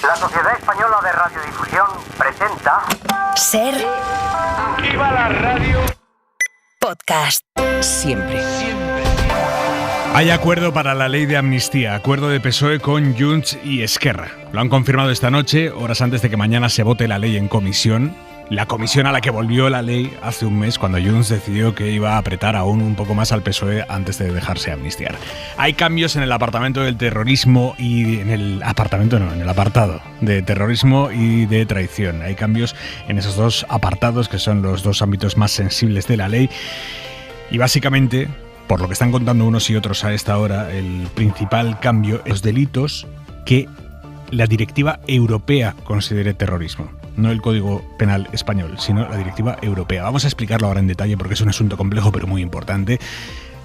La Sociedad Española de Radiodifusión presenta... Ser... ¡Viva la radio! Podcast. Siempre. Hay acuerdo para la ley de amnistía, acuerdo de PSOE con Junts y Esquerra. Lo han confirmado esta noche, horas antes de que mañana se vote la ley en comisión. La comisión a la que volvió la ley hace un mes, cuando Junts decidió que iba a apretar aún un poco más al PSOE antes de dejarse amnistiar. Hay cambios en el apartamento del terrorismo y en el apartado de terrorismo y de traición. Hay cambios en esos dos apartados que son los dos ámbitos más sensibles de la ley. Y básicamente, por lo que están contando unos y otros a esta hora, el principal cambio es los delitos que la directiva europea considere terrorismo. No el Código Penal español, sino la directiva europea. Vamos a explicarlo ahora en detalle porque es un asunto complejo pero muy importante.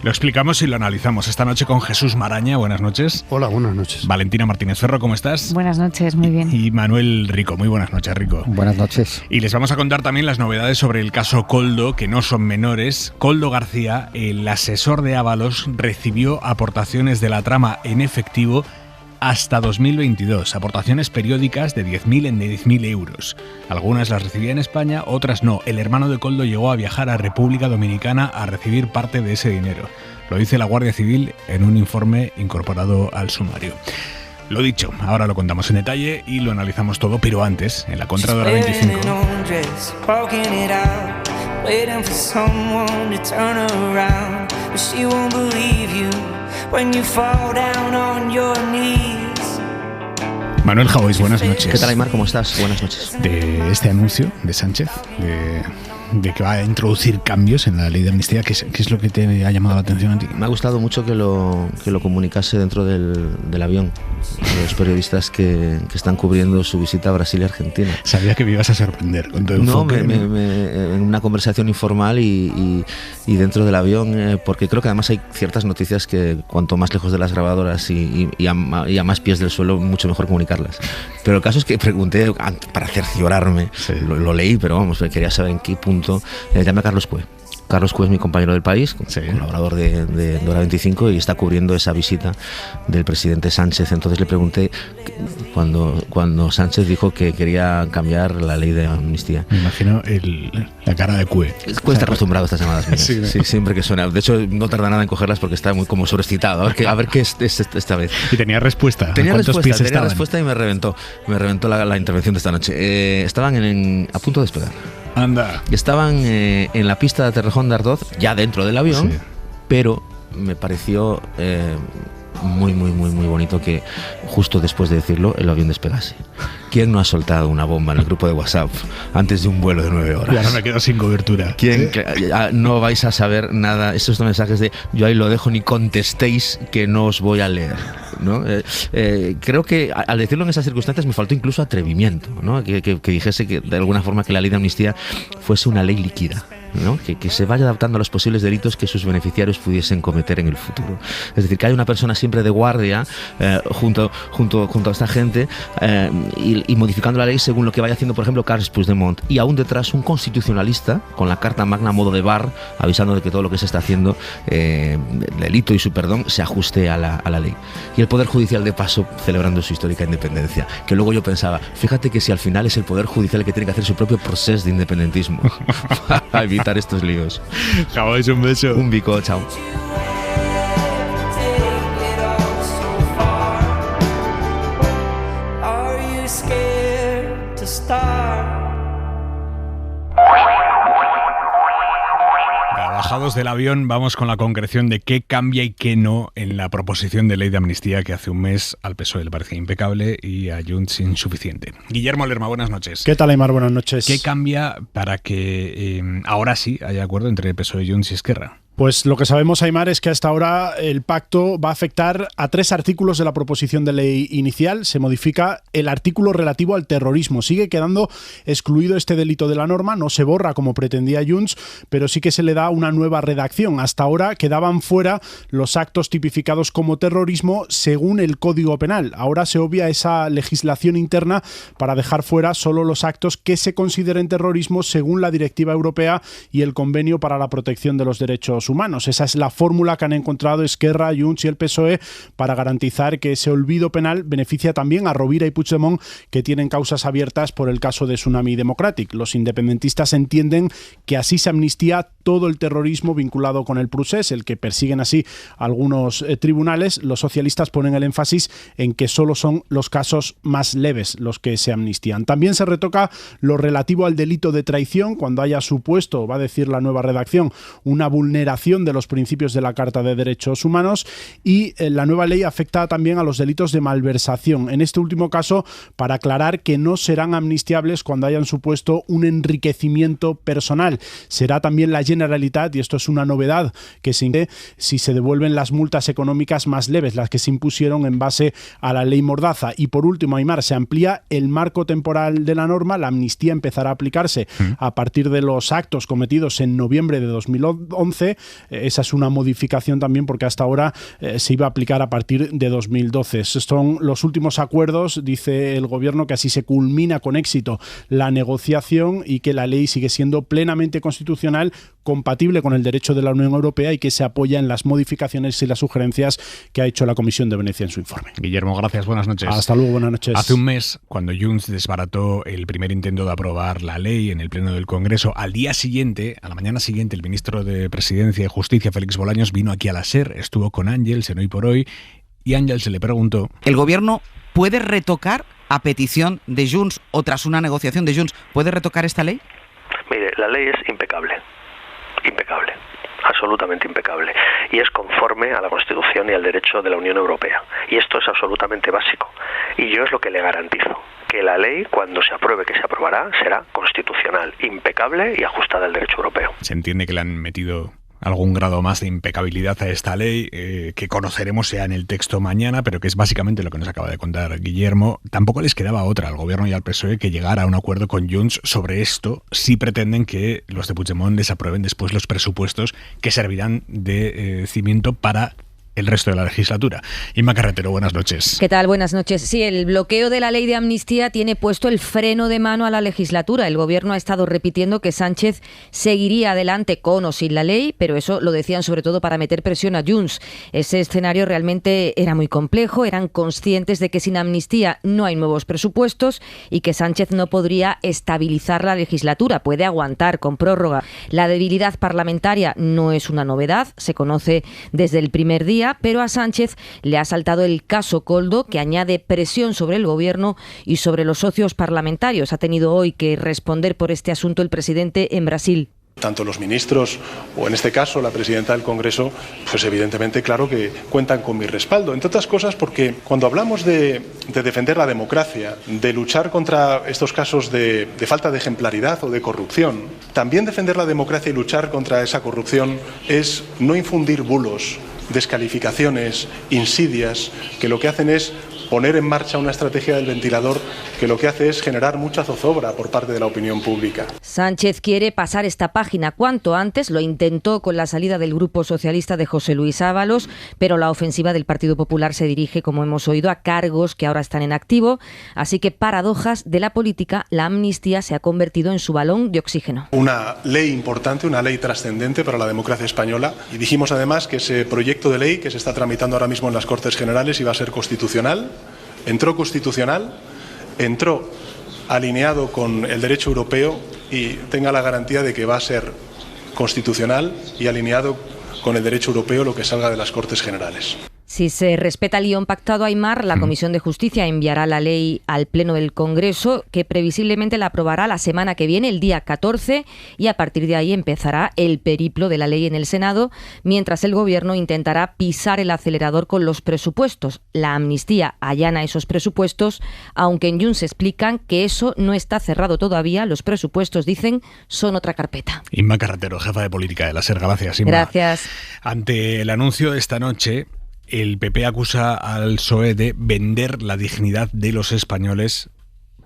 Lo explicamos y lo analizamos esta noche con Jesús Maraña. Buenas noches. Hola, buenas noches. Valentina Martínez Ferro, ¿cómo estás? Buenas noches, muy bien. Y Manuel Rico. Muy buenas noches, Rico. Buenas noches. Y les vamos a contar también las novedades sobre el caso Koldo, que no son menores. Koldo García, el asesor de Ábalos, recibió aportaciones de la trama en efectivo hasta 2022, aportaciones periódicas de 10.000 en 10.000 euros. Algunas las recibía en España, otras no. El hermano de Koldo llegó a viajar a República Dominicana a recibir parte de ese dinero. Lo dice la Guardia Civil en un informe incorporado al sumario. Lo dicho, ahora lo contamos en detalle y lo analizamos todo, pero antes, en la Contra de Hora 25... Manuel Javois, buenas noches. ¿Qué tal, Aymar? ¿Cómo estás? Buenas noches. De este anuncio de Sánchez, de que va a introducir cambios en la ley de amnistía, ¿qué es lo que te ha llamado la atención a ti? Me ha gustado mucho que lo comunicase dentro del avión, los periodistas que están cubriendo su visita a Brasil y Argentina. Sabía que me ibas a sorprender con tu enfoque. No, en una conversación informal y dentro del avión, porque creo que además hay ciertas noticias que cuanto más lejos de las grabadoras y a más pies del suelo, mucho mejor comunicarlas. Pero el caso es que pregunté, para cerciorarme, sí. Lo leí, pero vamos, quería saber en qué punto. Llamé a Carlos Cue. Carlos Cue es mi compañero del País, sí, colaborador de Hora 25 y está cubriendo esa visita del presidente Sánchez. Entonces le pregunté cuando Sánchez dijo que quería cambiar la ley de amnistía. Me imagino la cara de Cue. Cue está acostumbrado a estas llamadas mías. Sí, ¿no? Sí, siempre que suena. De hecho, no tarda nada en cogerlas porque está muy como sobreexcitado. A ver qué es esta vez. ¿Y tenía respuesta? Tenía respuesta y me reventó la intervención de esta noche. Estaban a punto de despegar. Anda. Estaban en la pista de Torrejón de Ardoz, ya dentro del avión, sí. Pero me pareció muy bonito que justo después de decirlo el avión despegase. ¿Quién no ha soltado una bomba en el grupo de WhatsApp antes de un vuelo de 9 horas? Y ahora me quedo sin cobertura. ¿Quién? No vais a saber nada. Esos mensajes de yo ahí lo dejo, ni contestéis que no os voy a leer, ¿no? Creo que al decirlo en esas circunstancias me faltó incluso atrevimiento, ¿no? Que dijese que de alguna forma que la ley de amnistía fuese una ley líquida, ¿no? Que se vaya adaptando a los posibles delitos que sus beneficiarios pudiesen cometer en el futuro. Es decir, que hay una persona siempre de guardia junto a esta gente y modificando la ley según lo que vaya haciendo, por ejemplo, Carles Puigdemont, y aún detrás un constitucionalista con la carta magna a modo de bar avisando de que todo lo que se está haciendo, delito y su perdón, se ajuste a la ley. Y el Poder Judicial, de paso, celebrando su histórica independencia. Que luego yo pensaba, fíjate que si al final es el Poder Judicial el que tiene que hacer su propio proceso de independentismo para evitar estos líos. Javois, un beso. Un bico, chao. Bajados del avión, vamos con la concreción de qué cambia y qué no en la proposición de ley de amnistía que hace un mes al PSOE le parecía impecable y a Junts insuficiente. Guillermo Lerma, buenas noches. ¿Qué tal, Aymar? Buenas noches. ¿Qué cambia para que ahora sí haya acuerdo entre PSOE, Junts y Esquerra? Pues lo que sabemos, Aymar, es que hasta ahora el pacto va a afectar a 3 artículos de la proposición de ley inicial. Se modifica el artículo relativo al terrorismo. Sigue quedando excluido este delito de la norma, no se borra como pretendía Junts, pero sí que se le da una nueva redacción. Hasta ahora quedaban fuera los actos tipificados como terrorismo según el Código Penal. Ahora se obvia esa legislación interna para dejar fuera solo los actos que se consideren terrorismo según la Directiva Europea y el Convenio para la Protección de los Derechos derechos humanos. Esa es la fórmula que han encontrado Esquerra, Junts y el PSOE para garantizar que ese olvido penal beneficia también a Rovira y Puigdemont, que tienen causas abiertas por el caso de Tsunami Democratic. Los independentistas entienden que así se amnistía todo el terrorismo vinculado con el procés, el que persiguen así algunos tribunales. Los socialistas ponen el énfasis en que solo son los casos más leves los que se amnistían. También se retoca lo relativo al delito de traición cuando haya supuesto, va a decir la nueva redacción, una vulneración de los principios de la Carta de Derechos Humanos, y la nueva ley afecta también a los delitos de malversación. En este último caso, para aclarar que no serán amnistiables cuando hayan supuesto un enriquecimiento personal. Será también la Generalitat, y esto es una novedad, que si se devuelven las multas económicas más leves, las que se impusieron en base a la ley Mordaza. Y por último, Aimar, se amplía el marco temporal de la norma. La amnistía empezará a aplicarse a partir de los actos cometidos en noviembre de 2011. Esa es una modificación también porque hasta ahora se iba a aplicar a partir de 2012. Estos son los últimos acuerdos, dice el gobierno, que así se culmina con éxito la negociación y que la ley sigue siendo plenamente constitucional, compatible con el derecho de la Unión Europea y que se apoya en las modificaciones y las sugerencias que ha hecho la Comisión de Venecia en su informe. Guillermo, gracias, buenas noches. Hasta luego, buenas noches. Hace un mes, cuando Junts desbarató el primer intento de aprobar la ley en el Pleno del Congreso, al día siguiente, a la mañana siguiente, el ministro de Presidencia y Justicia, Félix Bolaños, vino aquí a la SER, estuvo con Ángels en Hoy por Hoy, y Ángels se le preguntó... ¿El gobierno puede retocar, a petición de Junts o tras una negociación de Junts, puede retocar esta ley? Mire, la ley es impecable, absolutamente impecable, y es conforme a la Constitución y al derecho de la Unión Europea, y esto es absolutamente básico, y yo es lo que le garantizo, que la ley, cuando se apruebe, que se aprobará, será constitucional, impecable y ajustada al derecho europeo. Se entiende que le han metido algún grado más de impecabilidad a esta ley, que conoceremos ya en el texto mañana, pero que es básicamente lo que nos acaba de contar Guillermo. Tampoco les quedaba otra al gobierno y al PSOE que llegar a un acuerdo con Junts sobre esto si pretenden que los de Puigdemont les aprueben después los presupuestos que servirán de cimiento para el resto de la legislatura. Inma Carretero, buenas noches. ¿Qué tal? Buenas noches. Sí, el bloqueo de la ley de amnistía tiene puesto el freno de mano a la legislatura. El gobierno ha estado repitiendo que Sánchez seguiría adelante con o sin la ley, pero eso lo decían sobre todo para meter presión a Junts. Ese escenario realmente era muy complejo, eran conscientes de que sin amnistía no hay nuevos presupuestos y que Sánchez no podría estabilizar la legislatura, puede aguantar con prórroga. La debilidad parlamentaria no es una novedad, se conoce desde el primer día, pero a Sánchez le ha saltado el caso Koldo, que añade presión sobre el gobierno y sobre los socios parlamentarios. Ha tenido hoy que responder por este asunto el presidente en Brasil. Tanto los ministros o en este caso la presidenta del Congreso, pues evidentemente claro que cuentan con mi respaldo. Entre otras cosas porque cuando hablamos de defender la democracia, de luchar contra estos casos de falta de ejemplaridad o de corrupción, también defender la democracia y luchar contra esa corrupción es no infundir bulos, descalificaciones, insidias, que lo que hacen es poner en marcha una estrategia del ventilador que lo que hace es generar mucha zozobra por parte de la opinión pública. Sánchez quiere pasar esta página cuanto antes, lo intentó con la salida del Grupo Socialista de José Luis Ábalos, pero la ofensiva del Partido Popular se dirige, como hemos oído, a cargos que ahora están en activo, así que paradojas de la política, la amnistía se ha convertido en su balón de oxígeno. Una ley importante, una ley trascendente para la democracia española, y dijimos además que ese proyecto de ley que se está tramitando ahora mismo en las Cortes Generales iba a ser constitucional. Entró constitucional, entró alineado con el derecho europeo y tenga la garantía de que va a ser constitucional y alineado con el derecho europeo lo que salga de las Cortes Generales. Si se respeta el guión pactado, Aimar, la Comisión de Justicia enviará la ley al Pleno del Congreso, que previsiblemente la aprobará la semana que viene, el día 14, y a partir de ahí empezará el periplo de la ley en el Senado, mientras el Gobierno intentará pisar el acelerador con los presupuestos. La amnistía allana esos presupuestos, aunque en Junts explican que eso no está cerrado todavía. Los presupuestos, dicen, son otra carpeta. Inma Carretero, jefa de política de la SER. Gracias, Inma. Gracias. Ante el anuncio de esta noche, el PP acusa al PSOE de vender la dignidad de los españoles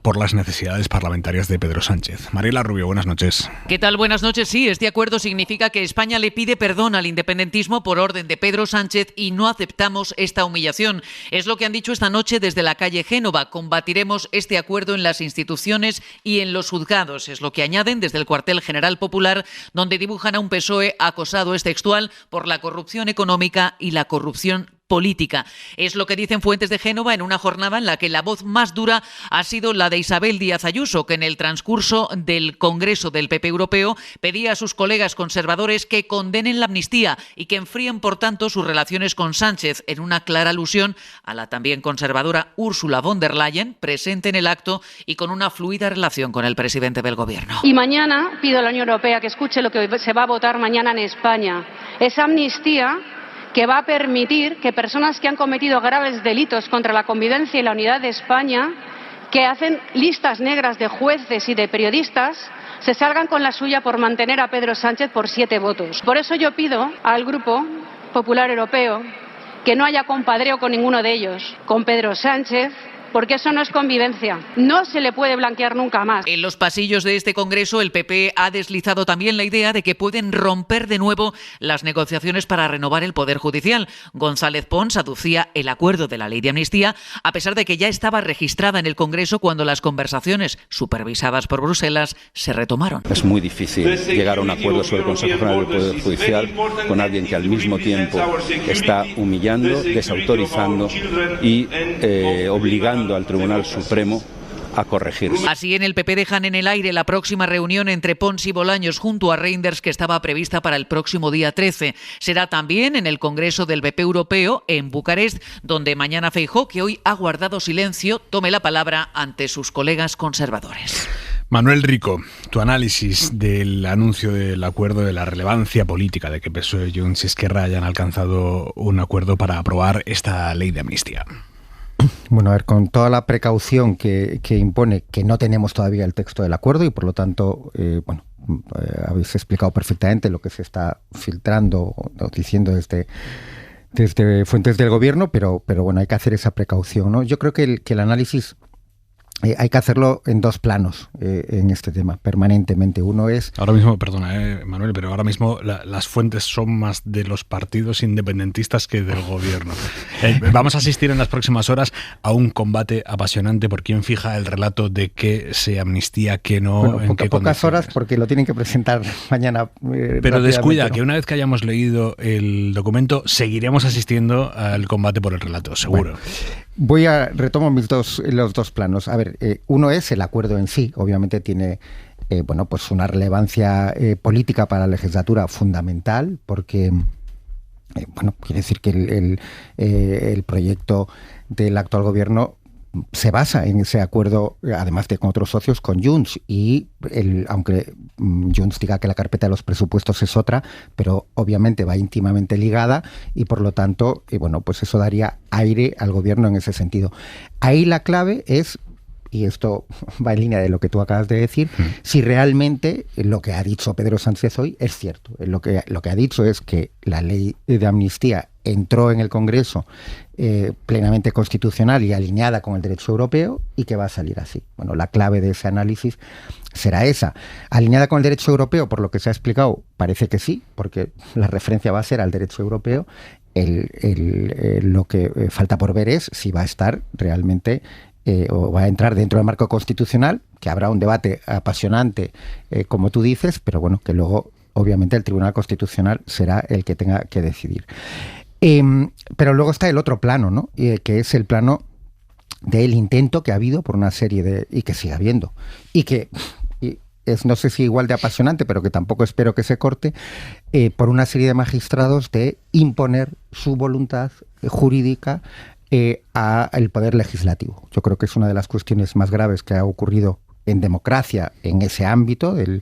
por las necesidades parlamentarias de Pedro Sánchez. Mariela Rubio, buenas noches. ¿Qué tal? Buenas noches. Sí, este acuerdo significa que España le pide perdón al independentismo por orden de Pedro Sánchez y no aceptamos esta humillación. Es lo que han dicho esta noche desde la calle Génova. Combatiremos este acuerdo en las instituciones y en los juzgados. Es lo que añaden desde el cuartel general popular, donde dibujan a un PSOE acosado, es textual, por la corrupción económica y la corrupción política. Es lo que dicen fuentes de Génova en una jornada en la que la voz más dura ha sido la de Isabel Díaz Ayuso, que en el transcurso del Congreso del PP Europeo pedía a sus colegas conservadores que condenen la amnistía y que enfríen, por tanto, sus relaciones con Sánchez, en una clara alusión a la también conservadora Ursula von der Leyen, presente en el acto y con una fluida relación con el presidente del Gobierno. Y mañana pido a la Unión Europea que escuche lo que se va a votar mañana en España. Esa amnistía que va a permitir que personas que han cometido graves delitos contra la convivencia y la unidad de España, que hacen listas negras de jueces y de periodistas, se salgan con la suya por mantener a Pedro Sánchez por 7 votos. Por eso yo pido al Grupo Popular Europeo que no haya compadreo con ninguno de ellos, con Pedro Sánchez, porque eso no es convivencia. No se le puede blanquear nunca más. En los pasillos de este Congreso, el PP ha deslizado también la idea de que pueden romper de nuevo las negociaciones para renovar el Poder Judicial. González Pons aducía el acuerdo de la ley de amnistía, a pesar de que ya estaba registrada en el Congreso cuando las conversaciones, supervisadas por Bruselas, se retomaron. Es muy difícil llegar a un acuerdo sobre el Consejo General del Poder Judicial con alguien que al mismo tiempo está humillando, desautorizando y obligando al Tribunal Supremo a corregirse. Así, en el PP dejan en el aire la próxima reunión entre Pons y Bolaños junto a Reinders, que estaba prevista para el próximo día 13. Será también en el Congreso del PP Europeo, en Bucarest, donde mañana Feijóo, que hoy ha guardado silencio, tome la palabra ante sus colegas conservadores. Manuel Rico, tu análisis del anuncio del acuerdo, de la relevancia política de que PSOE, Junts y Esquerra hayan alcanzado un acuerdo para aprobar esta ley de amnistía. Bueno, a ver, con toda la precaución que impone, que no tenemos todavía el texto del acuerdo y por lo tanto, habéis explicado perfectamente lo que se está filtrando o diciendo desde fuentes del gobierno, pero bueno, hay que hacer esa precaución, ¿no? Yo creo que el análisis hay que hacerlo en dos planos en este tema, permanentemente. Uno es... Ahora mismo, perdona, Manuel, pero ahora mismo las fuentes son más de los partidos independentistas que del gobierno. Vamos a asistir en las próximas horas a un combate apasionante por quién fija el relato de qué se amnistía, qué no, bueno, en qué pocas horas, porque lo tienen que presentar mañana. Pero descuida, que una vez que hayamos leído el documento, seguiremos asistiendo al combate por el relato, seguro. Bueno, retomo los dos planos. A ver, uno es el acuerdo en sí. Obviamente tiene pues una relevancia política para la legislatura fundamental, porque quiere decir que el proyecto del actual gobierno se basa en ese acuerdo, además de con otros socios, con Junts, y aunque Junts diga que la carpeta de los presupuestos es otra, pero obviamente va íntimamente ligada y por lo tanto, pues eso daría aire al gobierno en ese sentido. Ahí la clave es, y esto va en línea de lo que tú acabas de decir, si realmente lo que ha dicho Pedro Sánchez hoy es cierto. Lo que ha dicho es que la ley de amnistía entró en el Congreso plenamente constitucional y alineada con el derecho europeo y que va a salir así. Bueno, la clave de ese análisis será esa. Alineada con el derecho europeo, por lo que se ha explicado, parece que sí, porque la referencia va a ser al derecho europeo. Lo que falta por ver es si va a estar realmente o va a entrar dentro del marco constitucional, que habrá un debate apasionante, como tú dices, pero bueno, que luego obviamente el Tribunal Constitucional será el que tenga que decidir. Pero luego está el otro plano, ¿no? Que es el plano del intento que ha habido por una serie y que sigue habiendo, y que es, no sé si igual de apasionante, pero que tampoco espero que se corte, por una serie de magistrados de imponer su voluntad jurídica al poder legislativo. Yo creo que es una de las cuestiones más graves que ha ocurrido en democracia en ese ámbito de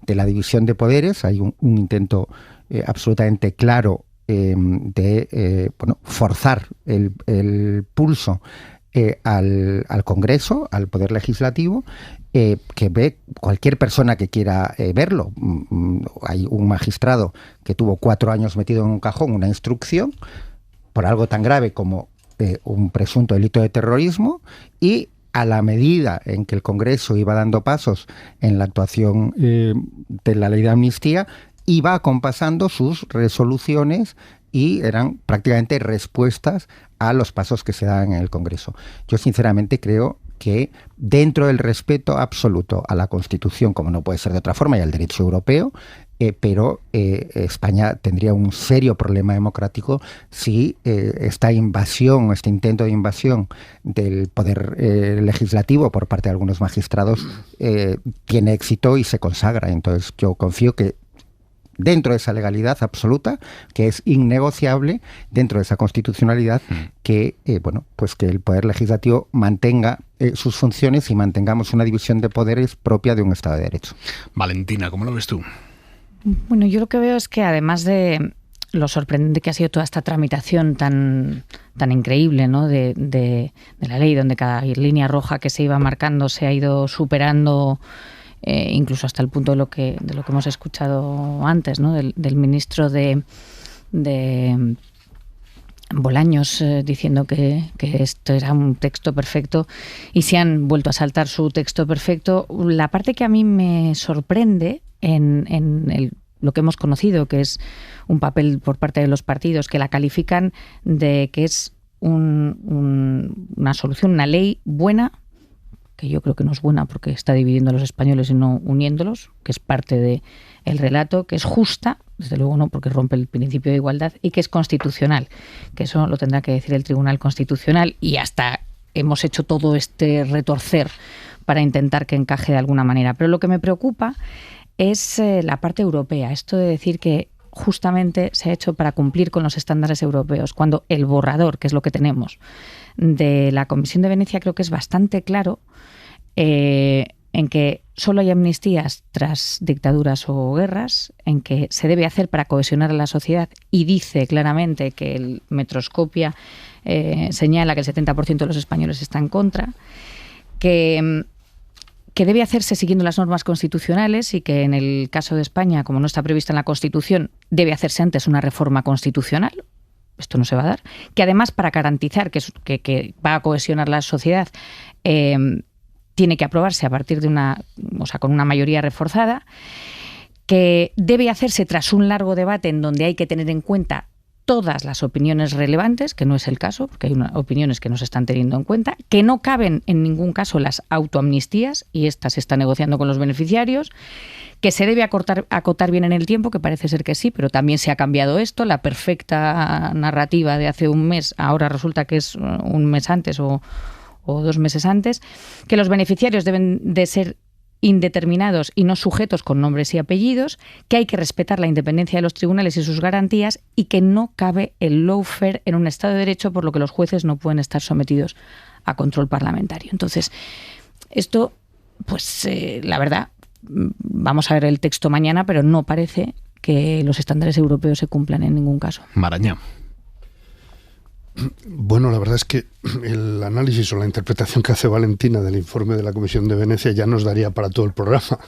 la división de poderes. Hay un intento absolutamente claro de forzar el pulso al Congreso, al Poder Legislativo, que ve cualquier persona que quiera verlo. Hay un magistrado que tuvo 4 años metido en un cajón una instrucción por algo tan grave como un presunto delito de terrorismo, y a la medida en que el Congreso iba dando pasos en la actuación de la ley de amnistía, iba acompasando sus resoluciones y eran prácticamente respuestas a los pasos que se daban en el Congreso. Yo sinceramente creo que dentro del respeto absoluto a la Constitución, como no puede ser de otra forma, y al derecho europeo, pero España tendría un serio problema democrático si esta invasión, este intento de invasión del poder legislativo por parte de algunos magistrados tiene éxito y se consagra. Entonces yo confío que dentro de esa legalidad absoluta, que es innegociable, dentro de esa constitucionalidad, que pues que el poder legislativo mantenga sus funciones y mantengamos una división de poderes propia de un Estado de Derecho. Valentina, ¿cómo lo ves tú? Bueno, yo lo que veo es que además de lo sorprendente que ha sido toda esta tramitación tan increíble, ¿no?, de la ley, donde cada línea roja que se iba marcando se ha ido superando, incluso hasta el punto de lo que hemos escuchado antes, ¿no?, del ministro de Bolaños diciendo que esto era un texto perfecto, y se han vuelto a saltar su texto perfecto. La parte que a mí me sorprende en lo que hemos conocido, que es un papel por parte de los partidos que la califican de que es una solución, una ley buena, que yo creo que no es buena porque está dividiendo a los españoles y no uniéndolos, que es parte del relato, que es justa, desde luego no, porque rompe el principio de igualdad, y que es constitucional, que eso lo tendrá que decir el Tribunal Constitucional, y hasta hemos hecho todo este retorcer para intentar que encaje de alguna manera. Pero lo que me preocupa es la parte europea, esto de decir que justamente se ha hecho para cumplir con los estándares europeos, cuando el borrador, que es lo que tenemos, de la Comisión de Venecia, creo que es bastante claro en que solo hay amnistías tras dictaduras o guerras, en que se debe hacer para cohesionar a la sociedad, y dice claramente que el Metroscopia señala que el 70% de los españoles está en contra, que debe hacerse siguiendo las normas constitucionales, y que en el caso de España, como no está prevista en la Constitución, debe hacerse antes una reforma constitucional. Esto no se va a dar. Que además, para garantizar que va a cohesionar la sociedad, tiene que aprobarse a partir de con una mayoría reforzada, que debe hacerse tras un largo debate en donde hay que tener en cuenta todas las opiniones relevantes, que no es el caso, porque hay opiniones que no se están teniendo en cuenta, que no caben en ningún caso las autoamnistías, y esta se está negociando con los beneficiarios, que se debe acotar bien en el tiempo, que parece ser que sí, pero también se ha cambiado esto. La perfecta narrativa de hace un mes ahora resulta que es un mes antes o 2 meses antes, que los beneficiarios deben de ser indeterminados y no sujetos con nombres y apellidos, que hay que respetar la independencia de los tribunales y sus garantías, y que no cabe el lawfare en un Estado de Derecho, por lo que los jueces no pueden estar sometidos a control parlamentario. Entonces, esto, pues la verdad, vamos a ver el texto mañana, pero no parece que los estándares europeos se cumplan en ningún caso. Maraña. Bueno, la verdad es que el análisis o la interpretación que hace Valentina del informe de la Comisión de Venecia ya nos daría para todo el programa,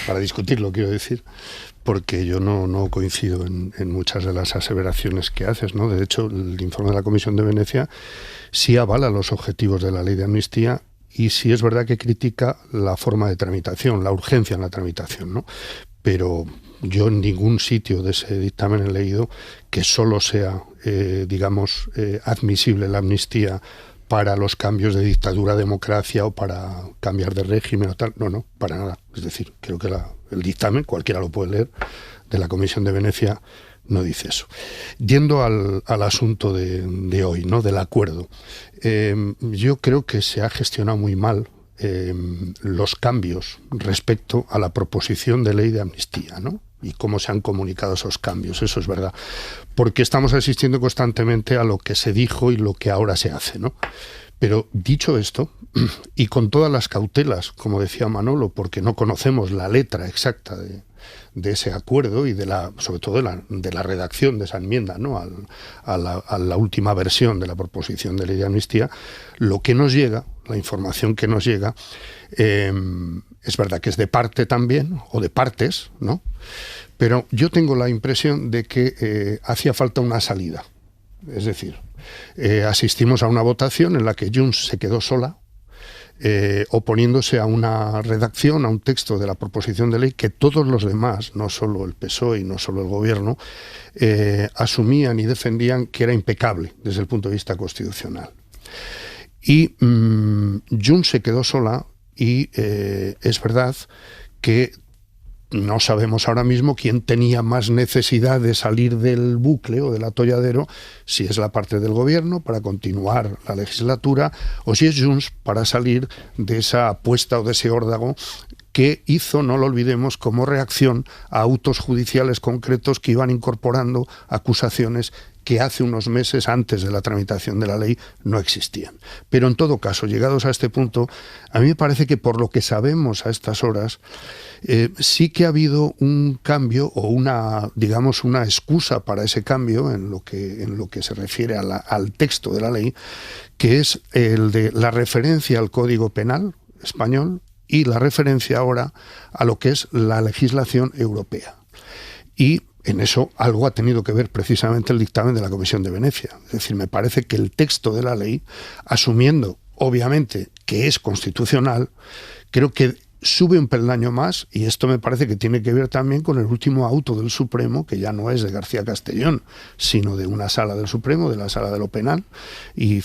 para discutirlo, quiero decir, porque yo no coincido en muchas de las aseveraciones que haces, ¿no? De hecho, el informe de la Comisión de Venecia sí avala los objetivos de la ley de amnistía, y sí es verdad que critica la forma de tramitación, la urgencia en la tramitación, ¿no? Pero yo en ningún sitio de ese dictamen he leído que solo sea, admisible la amnistía para los cambios de dictadura a democracia o para cambiar de régimen o tal. No, para nada. Es decir, creo que el dictamen, cualquiera lo puede leer, de la Comisión de Venecia no dice eso. Yendo al asunto de hoy, ¿no?, del acuerdo, yo creo que se ha gestionado muy mal los cambios respecto a la proposición de ley de amnistía, ¿no?, y cómo se han comunicado esos cambios. Eso es verdad, porque estamos asistiendo constantemente a lo que se dijo y lo que ahora se hace, ¿no? Pero dicho esto, y con todas las cautelas, como decía Manolo, porque no conocemos la letra exacta de ese acuerdo y sobre todo de la redacción de esa enmienda, ¿no?, a la última versión de la proposición de ley de amnistía, lo que nos llega, la información que nos llega, es verdad que es de parte también, o de partes, ¿no? Pero yo tengo la impresión de que hacía falta una salida. Es decir, asistimos a una votación en la que Junts se quedó sola, oponiéndose a una redacción, a un texto de la proposición de ley que todos los demás, no solo el PSOE y no solo el Gobierno, asumían y defendían que era impecable desde el punto de vista constitucional. Y Junts se quedó sola y es verdad que no sabemos ahora mismo quién tenía más necesidad de salir del bucle o del atolladero, si es la parte del Gobierno para continuar la legislatura o si es Junts para salir de esa apuesta o de ese órdago que hizo, no lo olvidemos, como reacción a autos judiciales concretos que iban incorporando acusaciones que hace unos meses, antes de la tramitación de la ley, no existían. Pero en todo caso, llegados a este punto, a mí me parece que por lo que sabemos a estas horas, sí que ha habido un cambio o una excusa para ese cambio en lo que se refiere al texto de la ley, que es el de la referencia al Código Penal español y la referencia ahora a lo que es la legislación europea. Y en eso algo ha tenido que ver precisamente el dictamen de la Comisión de Venecia. Es decir, me parece que el texto de la ley, asumiendo obviamente que es constitucional, creo que sube un peldaño más, y esto me parece que tiene que ver también con el último auto del Supremo, que ya no es de García Castellón, sino de una sala del Supremo, de la Sala de lo Penal, y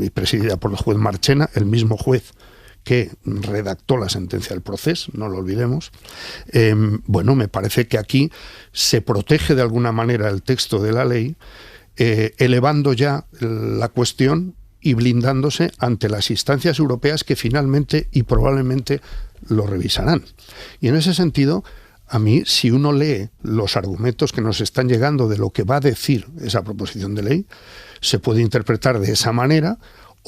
presidida por el juez Marchena, el mismo juez que redactó la sentencia del proceso, no lo olvidemos. Me parece que aquí se protege de alguna manera el texto de la ley, elevando ya la cuestión y blindándose ante las instancias europeas que finalmente y probablemente lo revisarán. Y en ese sentido, a mí, si uno lee los argumentos que nos están llegando de lo que va a decir esa proposición de ley, se puede interpretar de esa manera,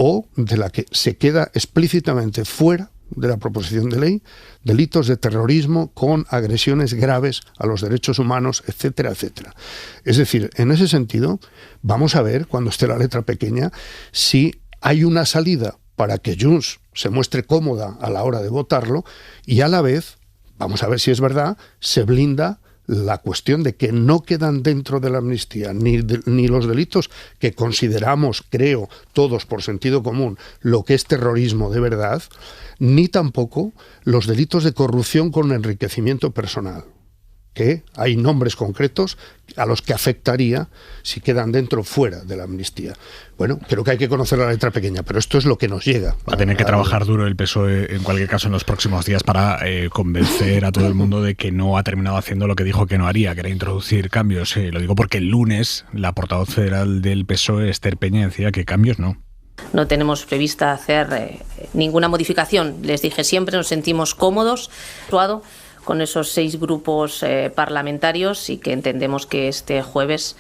o de la que se queda explícitamente fuera de la proposición de ley, delitos de terrorismo con agresiones graves a los derechos humanos, etcétera, etcétera. Es decir, en ese sentido, vamos a ver, cuando esté la letra pequeña, si hay una salida para que Junts se muestre cómoda a la hora de votarlo, y a la vez, vamos a ver si es verdad, se blinda la cuestión de que no quedan dentro de la amnistía ni los delitos que consideramos, creo, todos por sentido común, lo que es terrorismo de verdad, ni tampoco los delitos de corrupción con enriquecimiento personal, que hay nombres concretos a los que afectaría si quedan dentro o fuera de la amnistía. Bueno, creo que hay que conocer la letra pequeña, pero esto es lo que nos llega. Va a tener que trabajar duro el PSOE, en cualquier caso, en los próximos días para convencer a todo el mundo de que no ha terminado haciendo lo que dijo que no haría, que era introducir cambios. Lo digo porque el lunes la portavoz federal del PSOE, Esther Peña, decía que cambios no. No tenemos prevista hacer ninguna modificación. Les dije siempre, nos sentimos cómodos con esos 6 grupos parlamentarios y que entendemos que este jueves,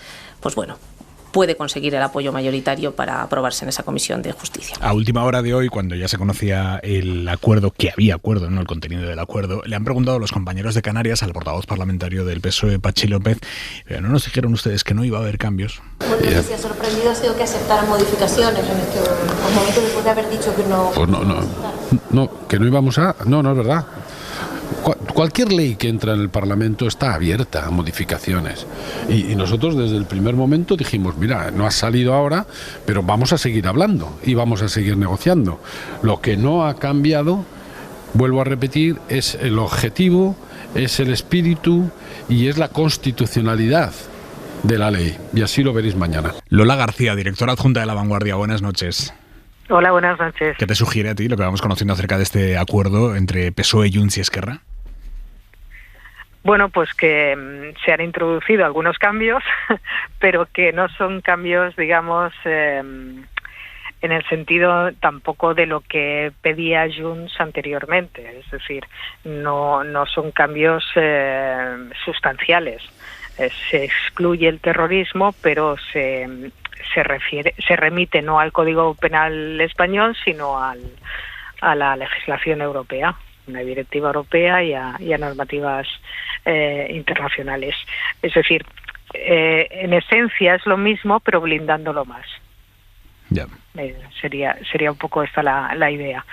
puede conseguir el apoyo mayoritario para aprobarse en esa Comisión de Justicia. A última hora de hoy, cuando ya se conocía el acuerdo, que había acuerdo, no el contenido del acuerdo, le han preguntado a los compañeros de Canarias, al portavoz parlamentario del PSOE, Pachi López, pero ¿no nos dijeron ustedes que no iba a haber cambios? Bueno, si ha sorprendido ha sido que aceptaran modificaciones en este momento después de haber dicho que no... Pues no, que no íbamos a... No, es verdad. Cualquier ley que entra en el Parlamento está abierta a modificaciones y nosotros desde el primer momento dijimos, mira, no ha salido ahora, pero vamos a seguir hablando y vamos a seguir negociando. Lo que no ha cambiado, vuelvo a repetir, es el objetivo, es el espíritu y es la constitucionalidad de la ley, y así lo veréis mañana. Lola García, directora adjunta de La Vanguardia, buenas noches. Hola, buenas noches. ¿Qué te sugiere a ti lo que vamos conociendo acerca de este acuerdo entre PSOE, Junts y Esquerra? Bueno, pues que se han introducido algunos cambios, pero que no son cambios, digamos, en el sentido tampoco de lo que pedía Junts anteriormente. Es decir, no son cambios sustanciales. Se excluye el terrorismo, pero se remite no al Código Penal español, sino a la legislación europea, una directiva europea y a normativas internacionales. Es decir, en esencia es lo mismo, pero blindándolo más. Ya. Sería un poco esta la idea.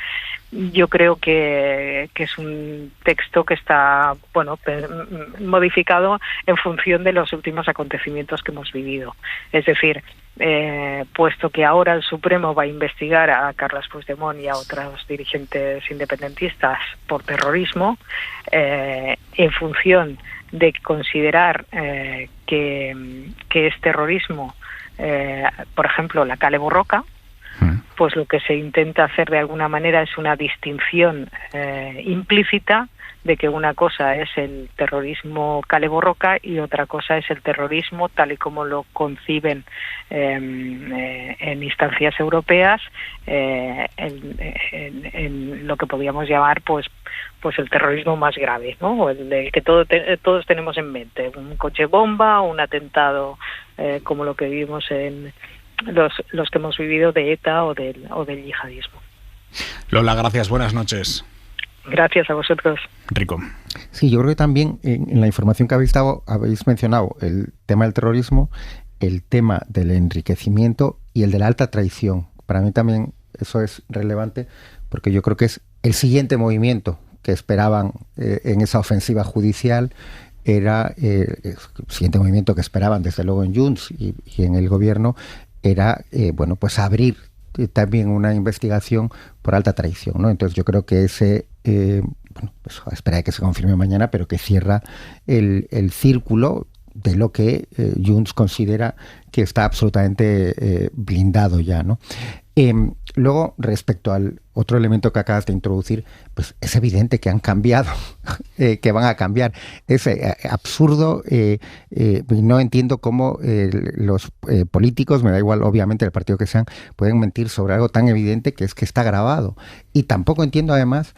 yo creo que es un texto que está modificado en función de los últimos acontecimientos que hemos vivido. Es decir, puesto que ahora el Supremo va a investigar a Carles Puigdemont y a otros dirigentes independentistas por terrorismo, en función de considerar que es terrorismo, por ejemplo, la Kale Borroka, pues lo que se intenta hacer de alguna manera es una distinción implícita de que una cosa es el terrorismo Kale Borroka y otra cosa es el terrorismo tal y como lo conciben en instancias europeas, en lo que podríamos llamar pues el terrorismo más grave, ¿no? O el que todos tenemos en mente, un coche bomba, un atentado como lo que vivimos en los que hemos vivido de ETA o del yihadismo. Lola, gracias, buenas noches. Gracias a vosotros. Rico. Sí, yo creo que también en la información que habéis mencionado el tema del terrorismo, el tema del enriquecimiento y el de la alta traición. Para mí también eso es relevante porque yo creo que es el siguiente movimiento que esperaban en esa ofensiva judicial. Era el siguiente movimiento que esperaban desde luego en Junts y en el gobierno era pues abrir también una investigación por alta traición, ¿no? Entonces yo creo que ese pues a esperar que se confirme mañana, pero que cierra el círculo de lo que Junts considera que está absolutamente blindado ya, ¿no? Luego, respecto al otro elemento que acabas de introducir, pues es evidente que han cambiado, que van a cambiar. Es absurdo, no entiendo cómo los políticos, me da igual obviamente el partido que sean, pueden mentir sobre algo tan evidente que es que está grabado. Y tampoco entiendo además,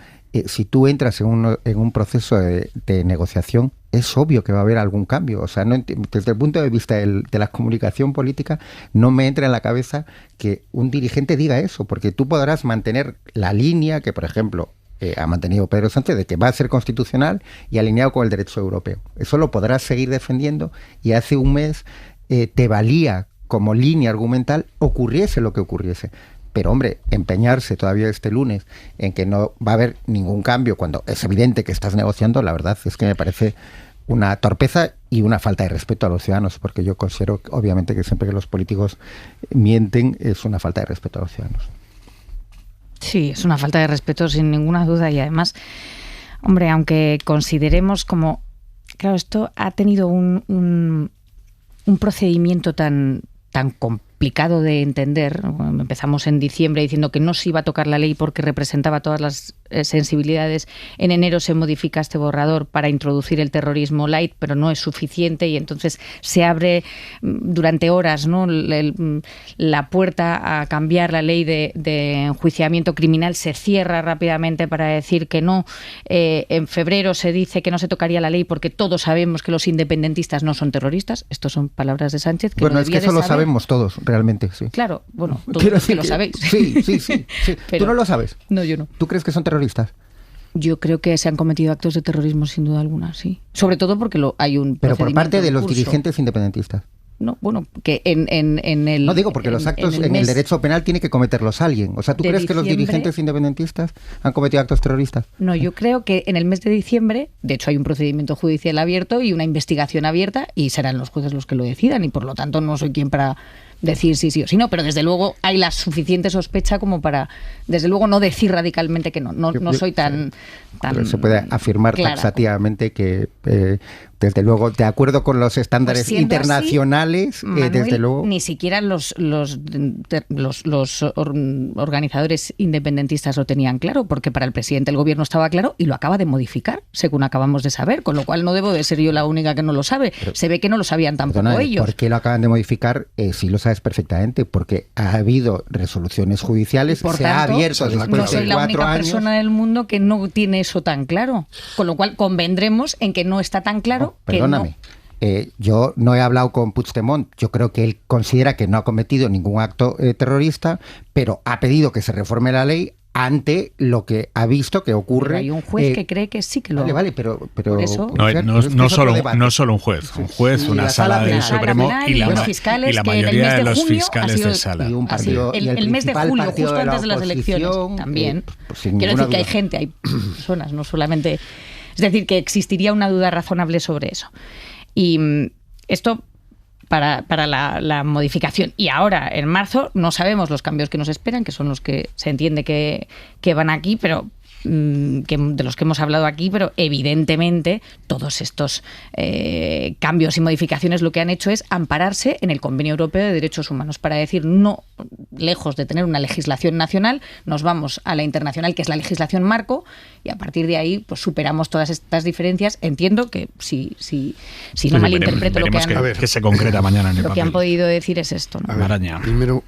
si tú entras en un proceso de negociación, es obvio que va a haber algún cambio. O sea, desde el punto de vista de la comunicación política, no me entra en la cabeza que un dirigente diga eso, porque tú podrás mantener la línea que, por ejemplo, ha mantenido Pedro Sánchez de que va a ser constitucional y alineado con el derecho europeo. Eso lo podrás seguir defendiendo y hace un mes te valía como línea argumental ocurriese lo que ocurriese. Pero, hombre, empeñarse todavía este lunes en que no va a haber ningún cambio cuando es evidente que estás negociando, la verdad es que me parece una torpeza y una falta de respeto a los ciudadanos, porque yo considero, obviamente, que siempre que los políticos mienten es una falta de respeto a los ciudadanos. Sí, es una falta de respeto sin ninguna duda y además, hombre, aunque consideremos como... Claro, esto ha tenido un procedimiento tan complicado de entender. Empezamos en diciembre diciendo que no se iba a tocar la ley porque representaba todas las sensibilidades. En enero se modifica este borrador para introducir el terrorismo light, pero no es suficiente y entonces se abre durante horas, ¿no?, la puerta a cambiar la ley de enjuiciamiento criminal. Se cierra rápidamente para decir que no. En febrero se dice que no se tocaría la ley porque todos sabemos que los independentistas no son terroristas. Estas son palabras de Sánchez. Que bueno, no es que eso lo sabemos todos, realmente, sí. Claro, bueno, todos que lo sabéis. Sí. Pero, ¿tú no lo sabes? No, yo no. ¿Tú crees que son terroristas? Yo creo que se han cometido actos de terrorismo sin duda alguna, sí. Sobre todo porque hay un pero por parte de los dirigentes independentistas. No, bueno, que en el... No digo, porque los actos en el derecho penal tiene que cometerlos alguien. O sea, ¿tú crees que los dirigentes independentistas han cometido actos terroristas? No, yo creo que en el mes de diciembre, de hecho hay un procedimiento judicial abierto y una investigación abierta y serán los jueces los que lo decidan y por lo tanto no soy quien para decir sí o sí no, pero desde luego hay la suficiente sospecha como para, desde luego, no decir radicalmente que no soy tan pero se puede afirmar taxativamente que desde luego, de acuerdo con los estándares pues internacionales, así, Manuel, desde luego... Ni siquiera los organizadores independentistas lo tenían claro, porque para el presidente del gobierno estaba claro y lo acaba de modificar, según acabamos de saber, con lo cual no debo de ser yo la única que no lo sabe. Pero, se ve que no lo sabían tampoco ellos. ¿Por qué lo acaban de modificar? Sí lo sabes perfectamente, porque ha habido resoluciones judiciales, por se tanto, ha abierto después no soy de 4 años. la única persona del mundo que no tiene eso tan claro, con lo cual convendremos en que no está tan claro. Perdóname, yo no he hablado con Puigdemont, yo creo que él considera que no ha cometido ningún acto terrorista, pero ha pedido que se reforme la ley, ante lo que ha visto que ocurre. Pero hay un juez que cree que sí que lo... Vale, pero eso, no solo un juez, una sala del Supremo y la mayoría de los fiscales de sala. El mes de julio, justo antes de las elecciones, también. Quiero decir que hay gente, hay personas, no solamente... Es decir, que existiría una duda razonable sobre eso. Y esto... Para la modificación. Y ahora, en marzo, no sabemos los cambios que nos esperan, que son los que se entiende que van aquí, pero de los que hemos hablado aquí, pero evidentemente todos estos cambios y modificaciones lo que han hecho es ampararse en el Convenio Europeo de Derechos Humanos para decir, no, lejos de tener una legislación nacional, nos vamos a la internacional, que es la legislación marco, y a partir de ahí pues superamos todas estas diferencias. Entiendo que si no malinterpreto lo que se concreta mañana en el lo que han podido decir es esto, ¿no? Maraña. Primero,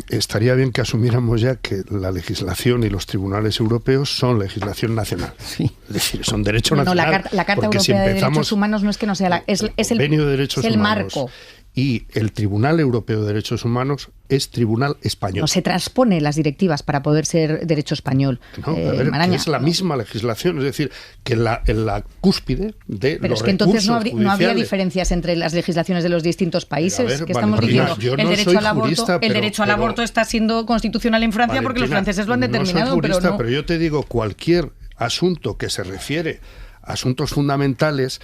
estaría bien que asumiéramos ya que la legislación y los tribunales europeos son legislación nacional. Sí. Es decir, son derecho nacional. La Carta Europea de Derechos Humanos no es que no sea es el Convenio de Derechos Humanos, marco. Y el Tribunal Europeo de Derechos Humanos es tribunal español. No se transpone las directivas para poder ser derecho español. No, que es la misma legislación, es decir, que en la cúspide de pero los es que entonces no habría judiciales. diferencias entre las legislaciones de los distintos países. Que estamos Valentina, diciendo el derecho al aborto está siendo constitucional en Francia, Valentina, porque los franceses lo han determinado. No soy jurista, pero no. Pero yo te digo, cualquier asunto que se refiere a asuntos fundamentales,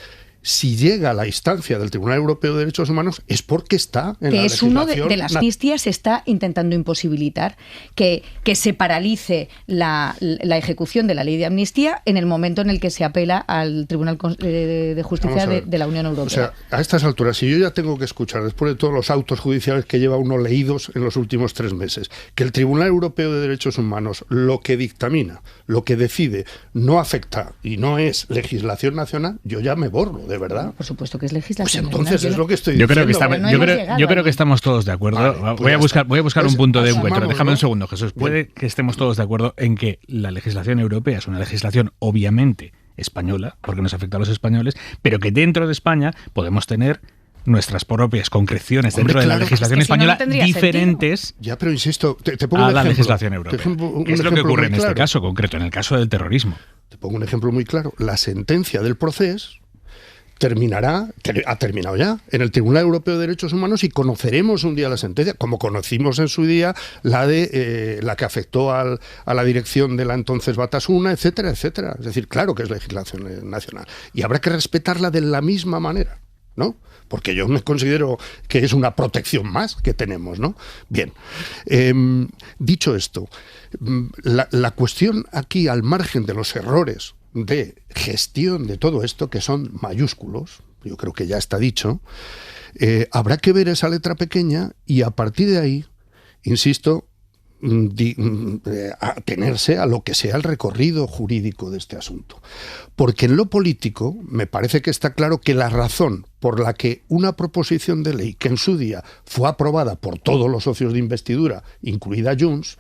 si llega a la instancia del Tribunal Europeo de Derechos Humanos es porque está en la legislación. Que es uno de las amnistías se está intentando imposibilitar que se paralice la ejecución de la ley de amnistía en el momento en el que se apela al Tribunal de Justicia de la Unión Europea. O sea, a estas alturas, si yo ya tengo que escuchar, después de todos los autos judiciales que lleva uno leídos en los últimos 3 meses, que el Tribunal Europeo de Derechos Humanos lo que dictamina, lo que decide, no afecta y no es legislación nacional, yo ya me borro. ¿De verdad? Por supuesto que es legislación. Pues entonces es lo que estoy diciendo. Yo creo que estamos todos de acuerdo. Vale, voy a buscar un punto de encuentro. Déjame un segundo, Jesús. Puede que estemos todos de acuerdo en que la legislación europea es una legislación obviamente española, porque nos afecta a los españoles, pero que dentro de España podemos tener nuestras propias concreciones dentro de la legislación española diferentes sentido. Ya, pero insisto, te pongo a un la ejemplo, legislación europea. ¿Qué es lo que ocurre en este caso concreto, en el caso del terrorismo? Te pongo un ejemplo muy claro. La sentencia del proceso ha terminado ya en el Tribunal Europeo de Derechos Humanos y conoceremos un día la sentencia, como conocimos en su día la que afectó a la dirección de la entonces Batasuna, etcétera, etcétera. Es decir, claro que es legislación nacional y habrá que respetarla de la misma manera, ¿no? Porque yo me considero que es una protección más que tenemos, ¿no? Bien, dicho esto, la cuestión aquí, al margen de los errores de gestión de todo esto, que son mayúsculos, yo creo que ya está dicho, habrá que ver esa letra pequeña y a partir de ahí, insisto, atenerse a lo que sea el recorrido jurídico de este asunto. Porque en lo político me parece que está claro que la razón por la que una proposición de ley que en su día fue aprobada por todos los socios de investidura, incluida Junts,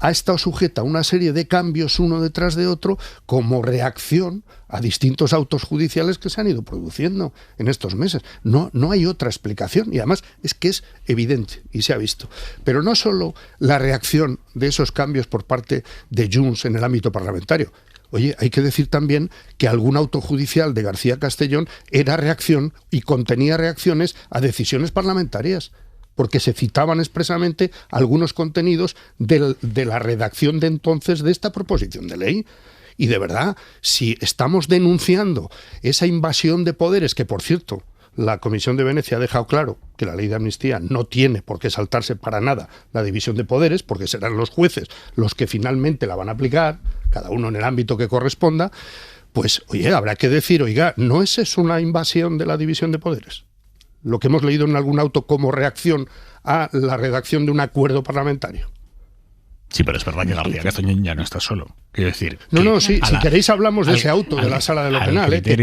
ha estado sujeta a una serie de cambios uno detrás de otro como reacción a distintos autos judiciales que se han ido produciendo en estos meses. No hay otra explicación y además es que es evidente y se ha visto. Pero no solo la reacción de esos cambios por parte de Junts en el ámbito parlamentario. Oye, hay que decir también que algún auto judicial de García Castellón era reacción y contenía reacciones a decisiones parlamentarias, porque se citaban expresamente algunos contenidos de la redacción de entonces de esta proposición de ley. Y de verdad, si estamos denunciando esa invasión de poderes, que por cierto, la Comisión de Venecia ha dejado claro que la ley de amnistía no tiene por qué saltarse para nada la división de poderes, porque serán los jueces los que finalmente la van a aplicar, cada uno en el ámbito que corresponda, pues oye, habrá que decir, oiga, ¿no es eso una invasión de la división de poderes? Lo que hemos leído en algún auto como reacción a la redacción de un acuerdo parlamentario. Sí, pero es verdad que García Castellón ya no está solo. Quiero decir... Si queréis hablamos de ese auto de la Sala de lo Penal, que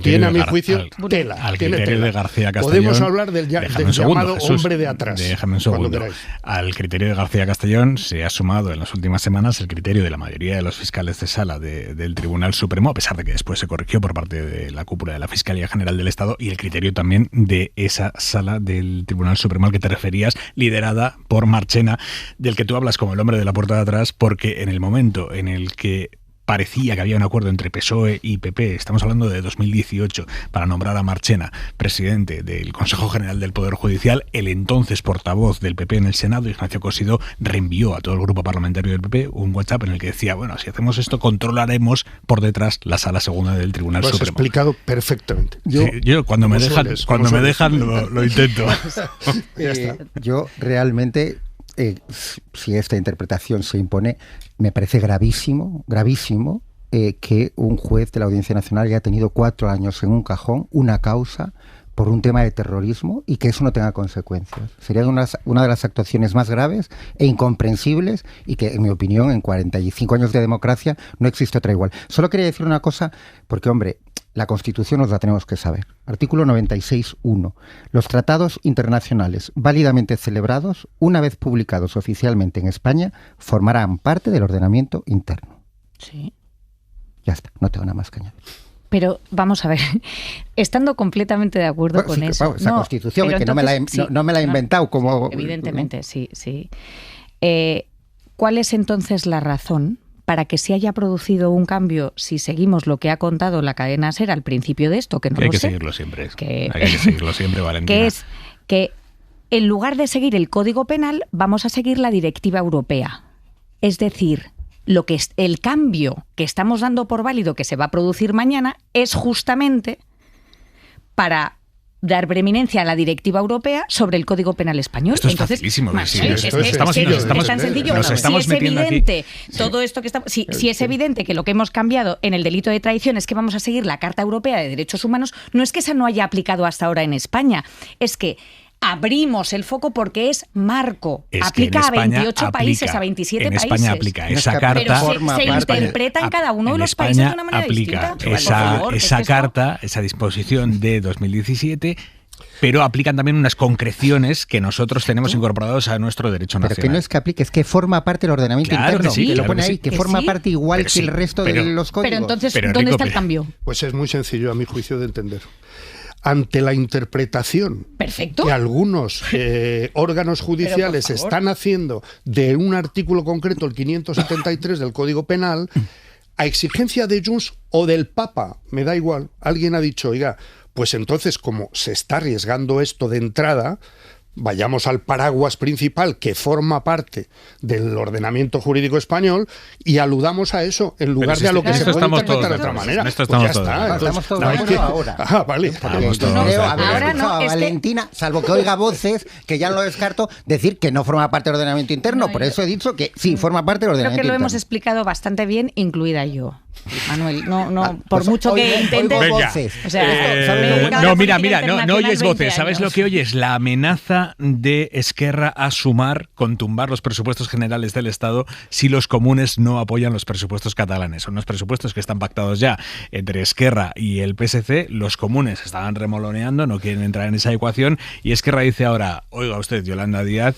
tiene a mi juicio tela. Al criterio de García Castellón... Podemos hablar del llamado hombre de atrás. Déjame un segundo. Al criterio de García Castellón se ha sumado en las últimas semanas el criterio de la mayoría de los fiscales de sala del Tribunal Supremo, a pesar de que después se corrigió por parte de la cúpula de la Fiscalía General del Estado, y el criterio también de esa sala del Tribunal Supremo al que te referías, liderada por Marchena, del que tú hablas como el hombre nombre de la puerta de atrás, porque en el momento en el que parecía que había un acuerdo entre PSOE y PP, estamos hablando de 2018, para nombrar a Marchena presidente del Consejo General del Poder Judicial, el entonces portavoz del PP en el Senado, Ignacio Cosidó, reenvió a todo el grupo parlamentario del PP un WhatsApp en el que decía, bueno, si hacemos esto controlaremos por detrás la Sala Segunda del Tribunal Supremo. Lo has explicado perfectamente. Yo cuando me dejan lo intento. Yo realmente, si esta interpretación se impone, me parece gravísimo que un juez de la Audiencia Nacional haya tenido 4 años en un cajón una causa por un tema de terrorismo y que eso no tenga consecuencias. Sería una de las actuaciones más graves e incomprensibles y que, en mi opinión, en 45 años de democracia no existe otra igual. Solo quería decir una cosa, porque, hombre, la Constitución nos la tenemos que saber. Artículo 96.1. Los tratados internacionales válidamente celebrados, una vez publicados oficialmente en España, formarán parte del ordenamiento interno. Sí. Ya está, no tengo nada más que añadir. Pero vamos a ver, estando completamente de acuerdo con eso. Esa Constitución, que entonces, no me la he inventado como... Evidentemente, sí. ¿Cuál es entonces la razón para que se haya producido un cambio, si seguimos lo que ha contado la cadena SER al principio de esto, que no hay lo que sé, seguirlo siempre. Hay que seguirlo siempre, Valentina. Que es que en lugar de seguir el Código Penal, vamos a seguir la Directiva Europea. Es decir, lo que es el cambio que estamos dando por válido que se va a producir mañana es justamente para dar preeminencia a la Directiva Europea sobre el Código Penal español. Esto es facilísimo. Es tan sencillo. Si es evidente todo esto que estamos, si es evidente que lo que hemos cambiado en el delito de traición es que vamos a seguir la Carta Europea de Derechos Humanos, no es que esa no haya aplicado hasta ahora en España, es que abrimos el foco porque es marco. Aplica a 28 países, a 27 países. En España aplica esa carta. Pero se interpreta en cada uno de los países de una manera distinta. Esa carta, esa disposición de 2017, pero aplican también unas concreciones que nosotros tenemos incorporados a nuestro derecho nacional. Pero que no es que aplique, es que forma parte del ordenamiento interno. Que lo pone ahí, que forma parte igual que el resto de los códigos. Pero entonces, ¿dónde está el cambio? Pues es muy sencillo, a mi juicio, de entender. Ante la interpretación que algunos órganos judiciales están haciendo de un artículo concreto, el 573 del Código Penal, a exigencia de Junts o del Papa, me da igual, alguien ha dicho, oiga, pues entonces como se está arriesgando esto de entrada, vayamos al paraguas principal que forma parte del ordenamiento jurídico español y aludamos a eso en lugar de a lo que se puede interpretar de otra manera. Esto estamos todos. Estamos todos de acuerdo ahora. Vale. Creo haber escuchado a Valentina, salvo que oiga voces, que ya lo descarto, decir que no forma parte del ordenamiento interno. Por eso he dicho que sí, forma parte del ordenamiento interno. Creo que lo hemos explicado bastante bien, incluida yo. Manuel, por mucho que intente. O sea, no oyes voces. ¿Sabes lo que oyes? La amenaza de Esquerra a sumar, con tumbar los presupuestos generales del Estado si los comunes no apoyan los presupuestos catalanes. Son unos presupuestos que están pactados ya entre Esquerra y el PSC. Los comunes estaban remoloneando, no quieren entrar en esa ecuación y Esquerra dice ahora, oiga usted, Yolanda Díaz,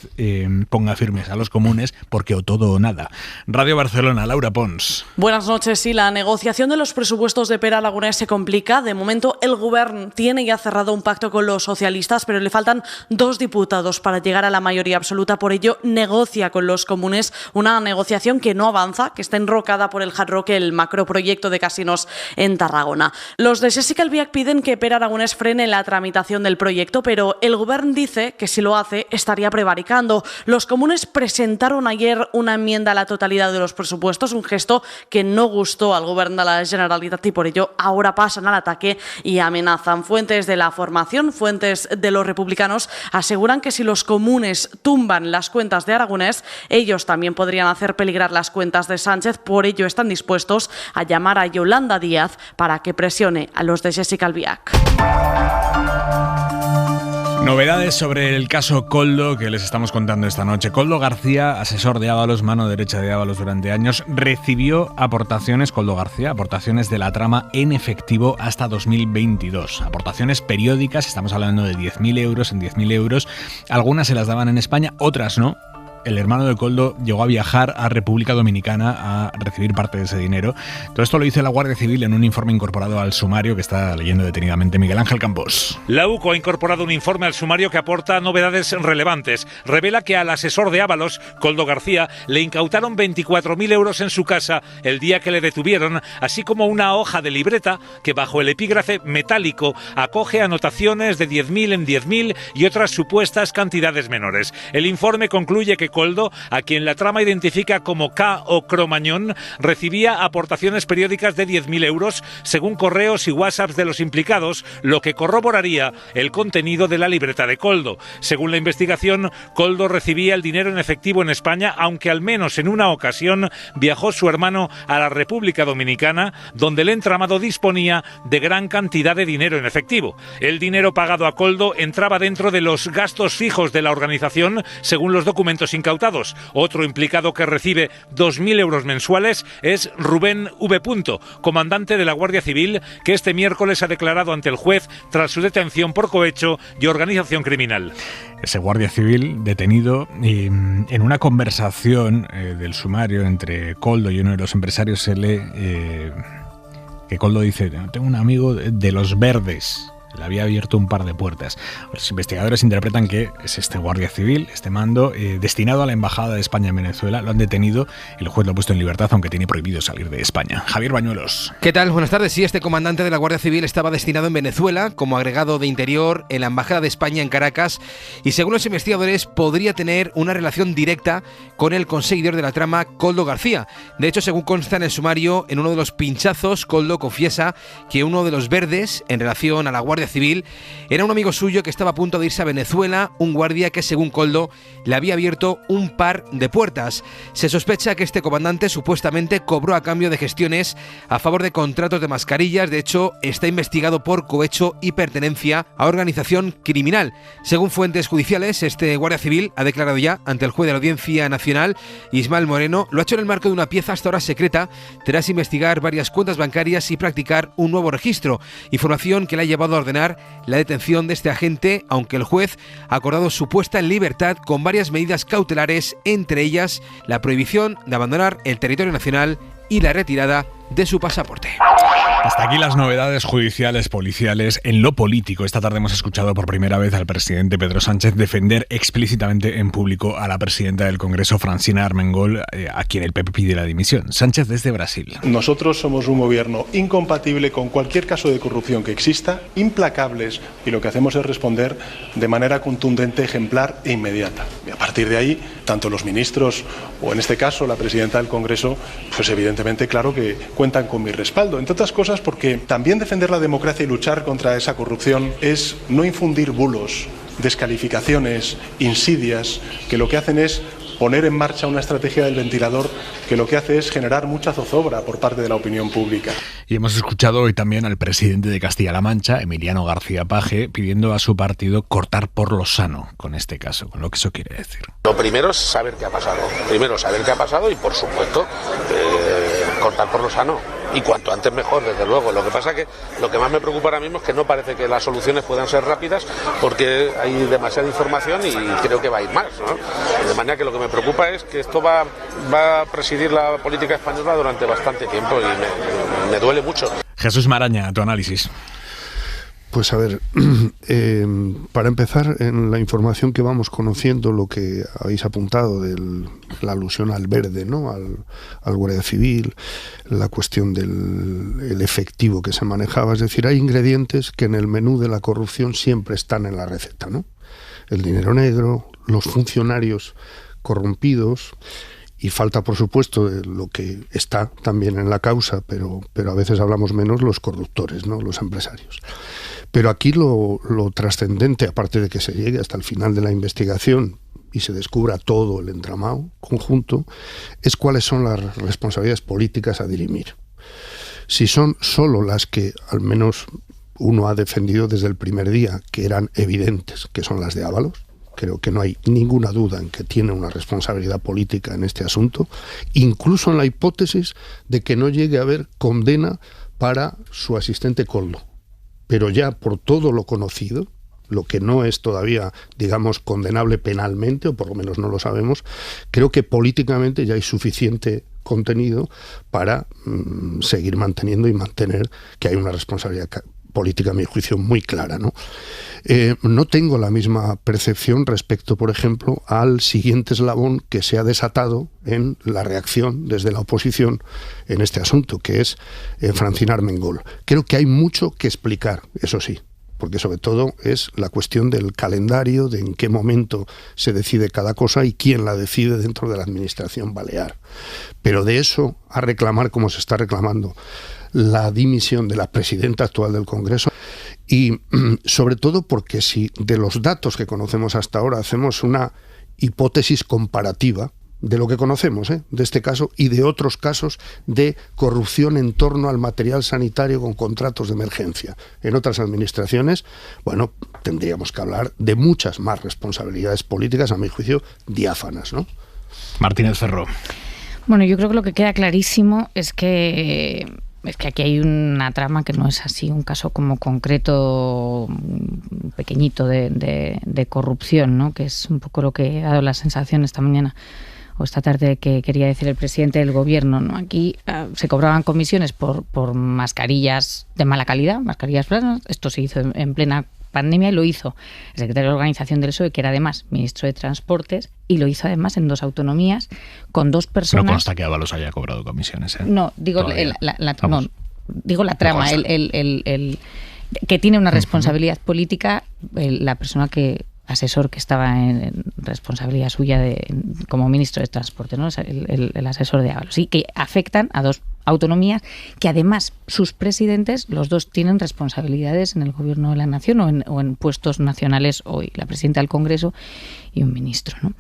ponga firmes a los comunes porque o todo o nada. Radio Barcelona, Laura Pons. Buenas noches. Sí, la negociación de los presupuestos de Pere Aragonès se complica. De momento, el Govern tiene ya cerrado un pacto con los socialistas, pero le faltan 2 diputados para llegar a la mayoría absoluta. Por ello, negocia con los comunes una negociación que no avanza, que está enrocada por el Hard Rock, el macroproyecto de casinos en Tarragona. Los de Jessica Albiach piden que Pere Aragonès frene la tramitación del proyecto, pero el Govern dice que si lo hace estaría prevaricando. Los comunes presentaron ayer una enmienda a la totalidad de los presupuestos, un gesto que no gustó al Govern de la Generalitat y por ello ahora pasan al ataque y amenazan. Fuentes de la formación, fuentes de los republicanos aseguran que si los comunes tumban las cuentas de Aragonès, ellos también podrían hacer peligrar las cuentas de Sánchez. Por ello están dispuestos a llamar a Yolanda Díaz para que presione a los de Jessica Albiach. Novedades sobre el caso Koldo que les estamos contando esta noche. Koldo García, asesor de Ábalos, mano derecha de Ábalos durante años, recibió aportaciones, Koldo García, aportaciones de la trama en efectivo hasta 2022. Aportaciones periódicas, estamos hablando de 10.000 euros en 10.000 euros. Algunas se las daban en España, otras no. el hermano de Koldo llegó a viajar a República Dominicana a recibir parte de ese dinero. Todo esto lo dice la Guardia Civil en un informe incorporado al sumario que está leyendo detenidamente Miguel Ángel Campos. La UCO ha incorporado un informe al sumario que aporta novedades relevantes. Revela que al asesor de Ábalos, Koldo García, le incautaron 24.000 euros en su casa el día que le detuvieron, así como una hoja de libreta que bajo el epígrafe metálico acoge anotaciones de 10.000 en 10.000 y otras supuestas cantidades menores. El informe concluye que Koldo, a quien la trama identifica como K o Cromañón, recibía aportaciones periódicas de 10.000 euros según correos y WhatsApps de los implicados, lo que corroboraría el contenido de la libreta de Koldo. Según la investigación, Koldo recibía el dinero en efectivo en España, aunque al menos en una ocasión viajó su hermano a la República Dominicana, donde el entramado disponía de gran cantidad de dinero en efectivo. El dinero pagado a Koldo entraba dentro de los gastos fijos de la organización, según los documentos incautados. Otro implicado que recibe 2.000 euros mensuales es Rubén V. comandante de la Guardia Civil, que este miércoles ha declarado ante el juez tras su detención por cohecho y organización criminal. Ese guardia civil detenido en una conversación del sumario entre Koldo y uno de los empresarios se lee que Koldo dice: tengo un amigo de los Verdes. Le había abierto un par de puertas. Los investigadores interpretan que es este guardia civil, este mando, destinado a la Embajada de España en Venezuela. Lo han detenido y el juez lo ha puesto en libertad, aunque tiene prohibido salir de España. Javier Bañuelos. ¿Qué tal? Buenas tardes. Sí, este comandante de la Guardia Civil estaba destinado en Venezuela como agregado de Interior en la Embajada de España en Caracas y, según los investigadores, podría tener una relación directa con el conseguidor de la trama, Koldo García. De hecho, según consta en el sumario, en uno de los pinchazos, Koldo confiesa que uno de los Verdes, en relación a la Guardia Civil, era un amigo suyo que estaba a punto de irse a Venezuela, un guardia que, según Koldo, le había abierto un par de puertas. Se sospecha que este comandante supuestamente cobró a cambio de gestiones a favor de contratos de mascarillas. De hecho, está investigado por cohecho y pertenencia a organización criminal. Según fuentes judiciales, este guardia civil ha declarado ya ante el juez de la Audiencia Nacional, Ismael Moreno. Lo ha hecho en el marco de una pieza hasta ahora secreta, tras investigar varias cuentas bancarias y practicar un nuevo registro, información que le ha llevado a ordenar la detención de este agente, aunque el juez ha acordado su puesta en libertad con varias medidas cautelares, entre ellas la prohibición de abandonar el territorio nacional y la retirada de su pasaporte. Hasta aquí las novedades judiciales, policiales. En lo político, esta tarde hemos escuchado por primera vez al presidente Pedro Sánchez defender explícitamente en público a la presidenta del Congreso, Francina Armengol, a quien el PP pide la dimisión. Sánchez desde Brasil. Nosotros somos un gobierno incompatible con cualquier caso de corrupción que exista, implacables, y lo que hacemos es responder de manera contundente, ejemplar e inmediata. Y a partir de ahí, tanto los ministros o en este caso la presidenta del Congreso, pues evidentemente claro que cuentan con mi respaldo. Entre otras cosas porque también defender la democracia y luchar contra esa corrupción es no infundir bulos, descalificaciones, insidias, que lo que hacen es poner en marcha una estrategia del ventilador que lo que hace es generar mucha zozobra por parte de la opinión pública. Y hemos escuchado hoy también al presidente de Castilla-La Mancha, Emiliano García Paje, pidiendo a su partido cortar por lo sano con este caso, con lo que eso quiere decir. Lo primero es saber qué ha pasado. Primero saber qué ha pasado y, por supuesto, cortar por lo sano. Y cuanto antes mejor, desde luego. Lo que pasa es que lo que más me preocupa ahora mismo es que no parece que las soluciones puedan ser rápidas porque hay demasiada información y creo que va a ir más, ¿no? De manera que lo que me preocupa es que esto va a presidir la política española durante bastante tiempo y me duele mucho. Jesús Maraña, tu análisis. Pues a ver, para empezar, en la información que vamos conociendo, lo que habéis apuntado de la alusión al verde, ¿no? al Guardia Civil, la cuestión del efectivo que se manejaba, es decir, hay ingredientes que en el menú de la corrupción siempre están en la receta, ¿no? El dinero negro, los funcionarios corrompidos. Y falta, por supuesto, lo que está también en la causa, pero a veces hablamos menos, los corruptores, ¿no? Los empresarios. Pero aquí lo trascendente, aparte de que se llegue hasta el final de la investigación y se descubra todo el entramado conjunto, es cuáles son las responsabilidades políticas a dirimir. Si son solo las que al menos uno ha defendido desde el primer día, que eran evidentes, que son las de Ábalos, creo que no hay ninguna duda en que tiene una responsabilidad política en este asunto, incluso en la hipótesis de que no llegue a haber condena para su asistente Koldo. Pero ya por todo lo conocido, lo que no es todavía, digamos, condenable penalmente, o por lo menos no lo sabemos, creo que políticamente ya hay suficiente contenido para seguir manteniendo y mantener que hay una responsabilidad política, a mi juicio, muy clara, ¿no? No tengo la misma percepción respecto, por ejemplo, al siguiente eslabón que se ha desatado en la reacción desde la oposición en este asunto, que es Francina Armengol. Creo que hay mucho que explicar, eso sí, porque sobre todo es la cuestión del calendario, de en qué momento se decide cada cosa y quién la decide dentro de la administración balear. Pero de eso a reclamar, como se está reclamando, la dimisión de la presidenta actual del Congreso, y sobre todo porque si de los datos que conocemos hasta ahora hacemos una hipótesis comparativa de lo que conocemos, de este caso y de otros casos de corrupción en torno al material sanitario con contratos de emergencia en otras administraciones, bueno, tendríamos que hablar de muchas más responsabilidades políticas, a mi juicio, diáfanas, ¿no? Martínez Ferro. Bueno, yo creo que lo que queda clarísimo es que aquí hay una trama que no es así, un caso como concreto, pequeñito de corrupción, ¿no? Que es un poco lo que ha dado la sensación esta mañana o esta tarde que quería decir el presidente del gobierno, ¿no? Aquí se cobraban comisiones por mascarillas de mala calidad, mascarillas planas. Esto se hizo en plena pandemia y lo hizo el secretario de Organización del PSOE, que era además ministro de Transportes, y lo hizo además en 2 autonomías con 2 personas. No consta que Ábalos haya cobrado comisiones, ¿eh? No, digo digo la trama, el que tiene una responsabilidad política, la persona asesor que estaba en responsabilidad suya como ministro de Transporte, ¿no? El asesor de Ábalos, y que afectan a 2 autonomías que además sus presidentes, los 2 tienen responsabilidades en el gobierno de la nación o en puestos nacionales hoy, la presidenta del Congreso y un ministro, ¿no?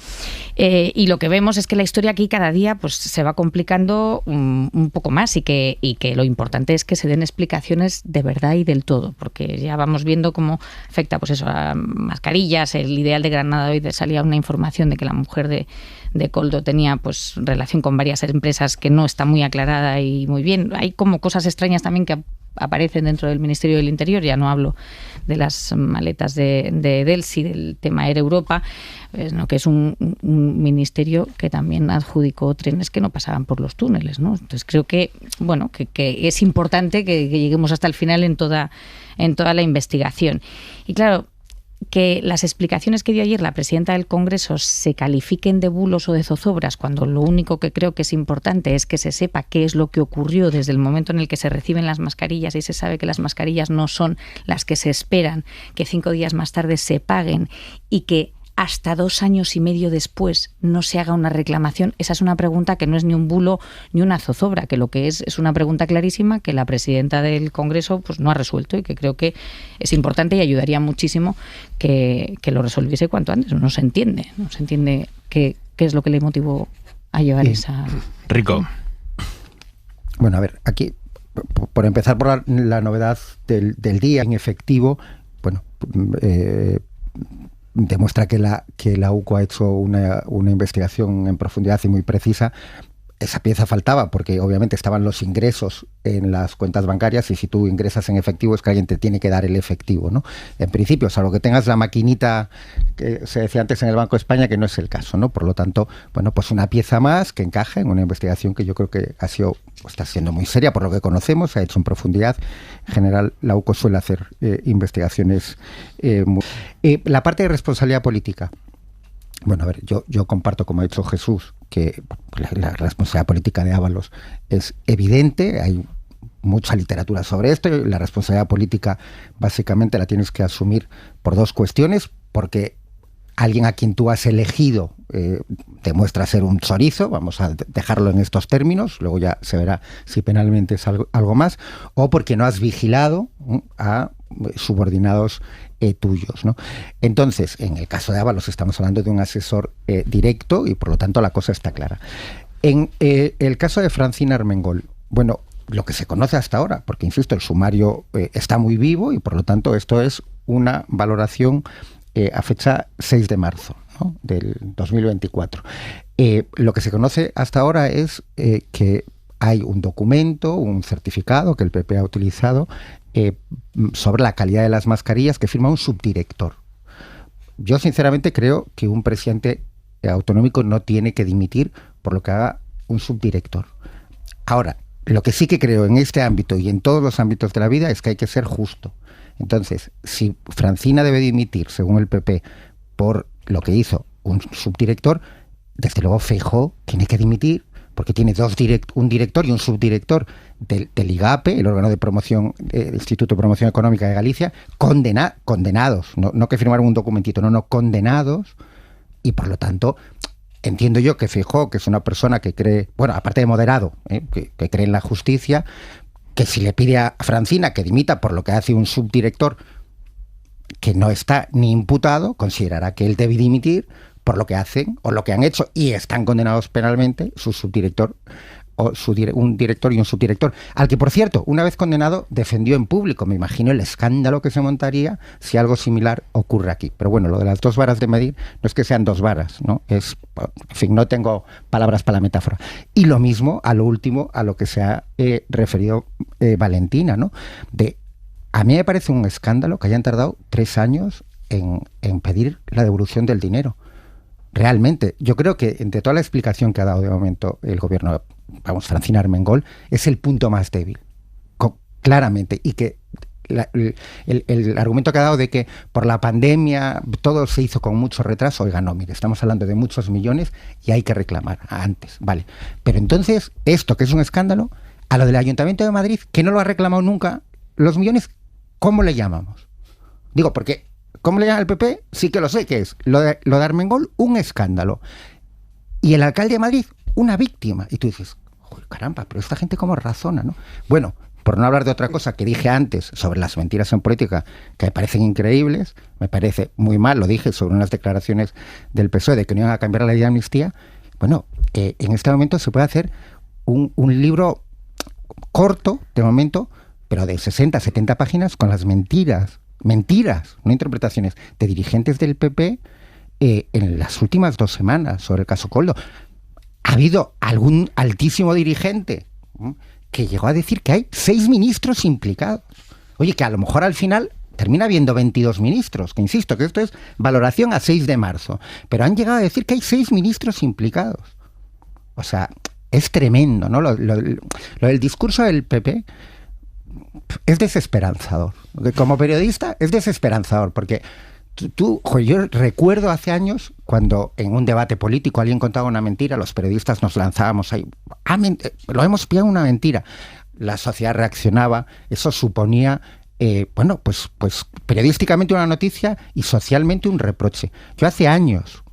Y lo que vemos es que la historia aquí cada día pues se va complicando un poco más y que lo importante es que se den explicaciones de verdad y del todo, porque ya vamos viendo cómo afecta pues eso a mascarillas. El Ideal de Granada hoy salía una información de que la mujer de Koldo tenía pues relación con varias empresas que no está muy aclarada y muy bien. Hay como cosas extrañas también que aparecen dentro del Ministerio del Interior. Ya no hablo de las maletas de Delsi, del tema Air Europa, ¿no? Que es un ministerio que también adjudicó trenes que no pasaban por los túneles, ¿no? Entonces creo que bueno que es importante que lleguemos hasta el final en toda la investigación. Y claro, que las explicaciones que dio ayer la presidenta del Congreso se califiquen de bulos o de zozobras, cuando lo único que creo que es importante es que se sepa qué es lo que ocurrió desde el momento en el que se reciben las mascarillas y se sabe que las mascarillas no son las que se esperan, que 5 días más tarde se paguen y que hasta 2 años y medio después no se haga una reclamación. Esa es una pregunta que no es ni un bulo ni una zozobra, que lo que es una pregunta clarísima que la presidenta del Congreso pues no ha resuelto y que creo que es importante y ayudaría muchísimo que lo resolviese cuanto antes. No se entiende qué es lo que le motivó a llevar esa... Rico. Bueno, a ver, aquí, por empezar por la novedad del día en efectivo, bueno, demuestra que la UCO ha hecho una investigación en profundidad y muy precisa. Esa pieza faltaba porque obviamente estaban los ingresos en las cuentas bancarias y si tú ingresas en efectivo es que alguien te tiene que dar el efectivo, ¿no? En principio, salvo que tengas la maquinita que se decía antes en el Banco de España, que no es el caso, ¿no? Por lo tanto, bueno, pues una pieza más que encaja en una investigación que yo creo que está siendo muy seria por lo que conocemos, se ha hecho en profundidad. En general, la UCO suele hacer investigaciones la parte de responsabilidad política. Bueno, a ver, yo comparto, como ha dicho Jesús, que la responsabilidad política de Ábalos es evidente, hay mucha literatura sobre esto, y la responsabilidad política básicamente la tienes que asumir por 2 cuestiones, porque alguien a quien tú has elegido demuestra ser un chorizo, vamos a dejarlo en estos términos, luego ya se verá si penalmente es algo más, o porque no has vigilado a subordinados tuyos, ¿no? Entonces, en el caso de Ábalos estamos hablando de un asesor directo y por lo tanto la cosa está clara. En el caso de Francina Armengol, bueno, lo que se conoce hasta ahora, porque insisto, el sumario está muy vivo y por lo tanto esto es una valoración a fecha 6 de marzo, ¿no? Del 2024. Lo que se conoce hasta ahora es que hay un documento, un certificado que el PP ha utilizado sobre la calidad de las mascarillas que firma un subdirector. Yo sinceramente creo que un presidente autonómico no tiene que dimitir por lo que haga un subdirector. Ahora, lo que sí que creo en este ámbito y en todos los ámbitos de la vida es que hay que ser justo. Entonces, si Francina debe dimitir, según el PP, por lo que hizo un subdirector, desde luego Feijóo tiene que dimitir, porque tiene un director y un subdirector del IGAPE, el órgano de promoción, el Instituto de Promoción Económica de Galicia, condenados, no que firmaron un documentito, condenados, y por lo tanto entiendo yo que Feijóo, que es una persona que cree, bueno, aparte de moderado, que cree en la justicia, que si le pide a Francina que dimita por lo que hace un subdirector que no está ni imputado, considerará que él debe dimitir por lo que hacen o lo que han hecho y están condenados penalmente su subdirector o un director y un subdirector, al que, por cierto, una vez condenado, defendió en público. Me imagino el escándalo que se montaría si algo similar ocurre aquí. Pero bueno, lo de las 2 varas de medir no es que sean 2 varas, ¿no? En fin, no tengo palabras para la metáfora. Y lo mismo, a lo último, a lo que se ha referido Valentina, ¿no? A mí me parece un escándalo que hayan tardado 3 años en pedir la devolución del dinero. Realmente, yo creo que entre toda la explicación que ha dado de momento el gobierno, Francina Armengol, es el punto más débil, claramente, y que el argumento que ha dado de que por la pandemia todo se hizo con mucho retraso, oiga, no, mire, estamos hablando de muchos millones y hay que reclamar antes, vale. Pero entonces, esto que es un escándalo, a lo del Ayuntamiento de Madrid, que no lo ha reclamado nunca, los millones, ¿cómo le llamamos? Digo, porque ¿cómo le llama el PP? Sí que lo sé que es. Lo de Armengol, un escándalo. Y el alcalde de Madrid, una víctima. Y tú dices, caramba, pero esta gente cómo razona, ¿no? Bueno, por no hablar de otra cosa que dije antes sobre las mentiras en política, que me parecen increíbles, me parece muy mal, lo dije sobre unas declaraciones del PSOE de que no iban a cambiar la ley de amnistía. Bueno, en este momento se puede hacer un libro corto, de momento, pero de 60, 70 páginas con las mentiras, no interpretaciones, de dirigentes del PP en las últimas 2 semanas sobre el caso Koldo. Ha habido algún altísimo dirigente que llegó a decir que hay 6 ministros implicados. Oye, que a lo mejor al final termina habiendo 22 ministros, que insisto, que esto es valoración a 6 de marzo, pero han llegado a decir que hay 6 ministros implicados. O sea, es tremendo, ¿no? Lo del discurso del PP es desesperanzador. Como periodista es desesperanzador, porque yo recuerdo hace años cuando en un debate político alguien contaba una mentira, los periodistas nos lanzábamos ahí, lo hemos pillado una mentira, la sociedad reaccionaba, eso suponía pues periodísticamente una noticia y socialmente un reproche. Yo hace años,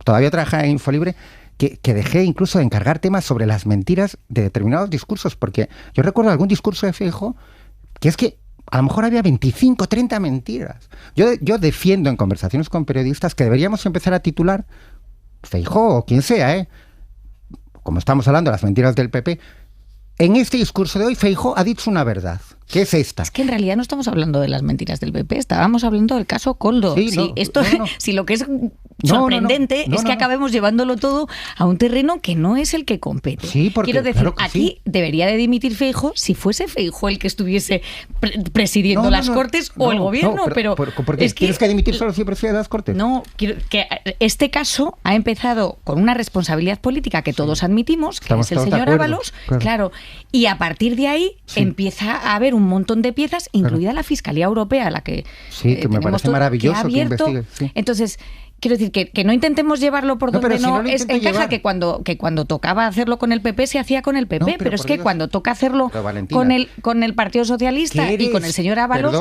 todavía trabajaba en Infolibre, que dejé incluso de encargar temas sobre las mentiras de determinados discursos, porque yo recuerdo algún discurso de Feijóo que es que a lo mejor había 25, 30 mentiras. Yo defiendo en conversaciones con periodistas que deberíamos empezar a titular Feijóo o quien sea, como estamos hablando de las mentiras del PP, en este discurso de hoy Feijóo ha dicho una verdad, que es esta. Es que en realidad no estamos hablando de las mentiras del PP, estábamos hablando del caso Koldo. Si lo que es sorprendente es que acabemos llevándolo todo a un terreno que no es el que compete. Sí, porque, quiero decir, claro que aquí debería de dimitir Feijóo si fuese Feijóo el que estuviese presidiendo las Cortes o el gobierno. pero porque es que, ¿tienes que dimitir solo si preside las Cortes? No, quiero que este caso ha empezado con una responsabilidad política que todos admitimos, que es el señor Ábalos, claro, y a partir de ahí empieza a haber un montón de piezas, incluida la Fiscalía Europea, la que que me parece maravilloso que investigue. Sí. Entonces, quiero decir que no intentemos llevarlo por donde no es encaja, que cuando tocaba hacerlo con el PP se hacía con el PP, pero es que cuando toca hacerlo con el Partido Socialista y con el señor Ábalos,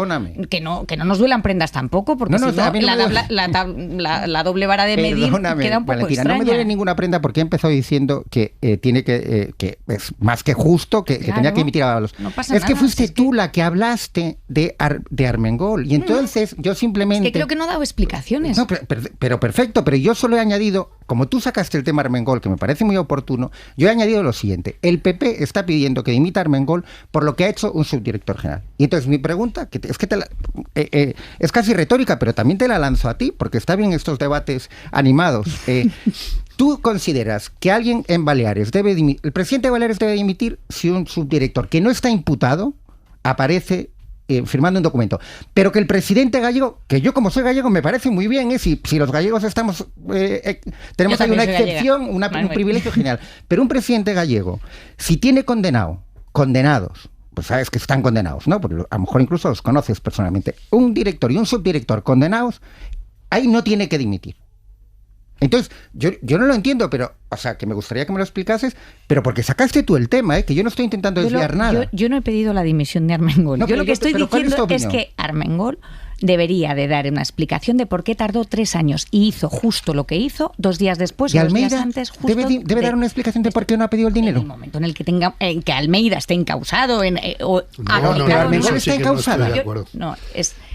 que no nos duelan prendas tampoco, porque si no la doble vara de medir queda un poco extraña. No me duele ninguna prenda porque he empezado diciendo que tiene que es más que justo que tenía que emitir a Ábalos. No pasa nada, que fuiste tú la que hablaste de Armengol y entonces yo simplemente... Es que creo que no ha dado explicaciones. No, pero perfecto, pero yo solo he añadido, como tú sacaste el tema Armengol, que me parece muy oportuno, yo he añadido lo siguiente: el PP está pidiendo que dimita a Armengol por lo que ha hecho un subdirector general. Y entonces mi pregunta, es casi retórica, pero también te la lanzo a ti, porque está bien estos debates animados. ¿Tú consideras que alguien en Baleares debe dimitir, el presidente de Baleares debe dimitir si un subdirector que no está imputado aparece firmando un documento? Pero que el presidente gallego, que yo como soy gallego me parece muy bien, si los gallegos estamos tenemos ahí una excepción, un privilegio genial, pero un presidente gallego, si tiene condenados, pues sabes que están condenados, ¿no? Porque a lo mejor incluso los conoces personalmente, un director y un subdirector condenados, ahí no tiene que dimitir. Entonces, yo no lo entiendo, pero, o sea, que me gustaría que me lo explicases, pero porque sacaste tú el tema, que yo no estoy intentando desviar nada. Yo no he pedido la dimisión de Armengol. No, yo lo que estoy diciendo es que Armengol debería de dar una explicación de por qué tardó 3 años y hizo justo lo que hizo 2 días después y 2 Almeida días antes. Justo debe dar una explicación de por qué no ha pedido el dinero. En el momento en el que Almeida esté encausado, pero Armengol está encausada.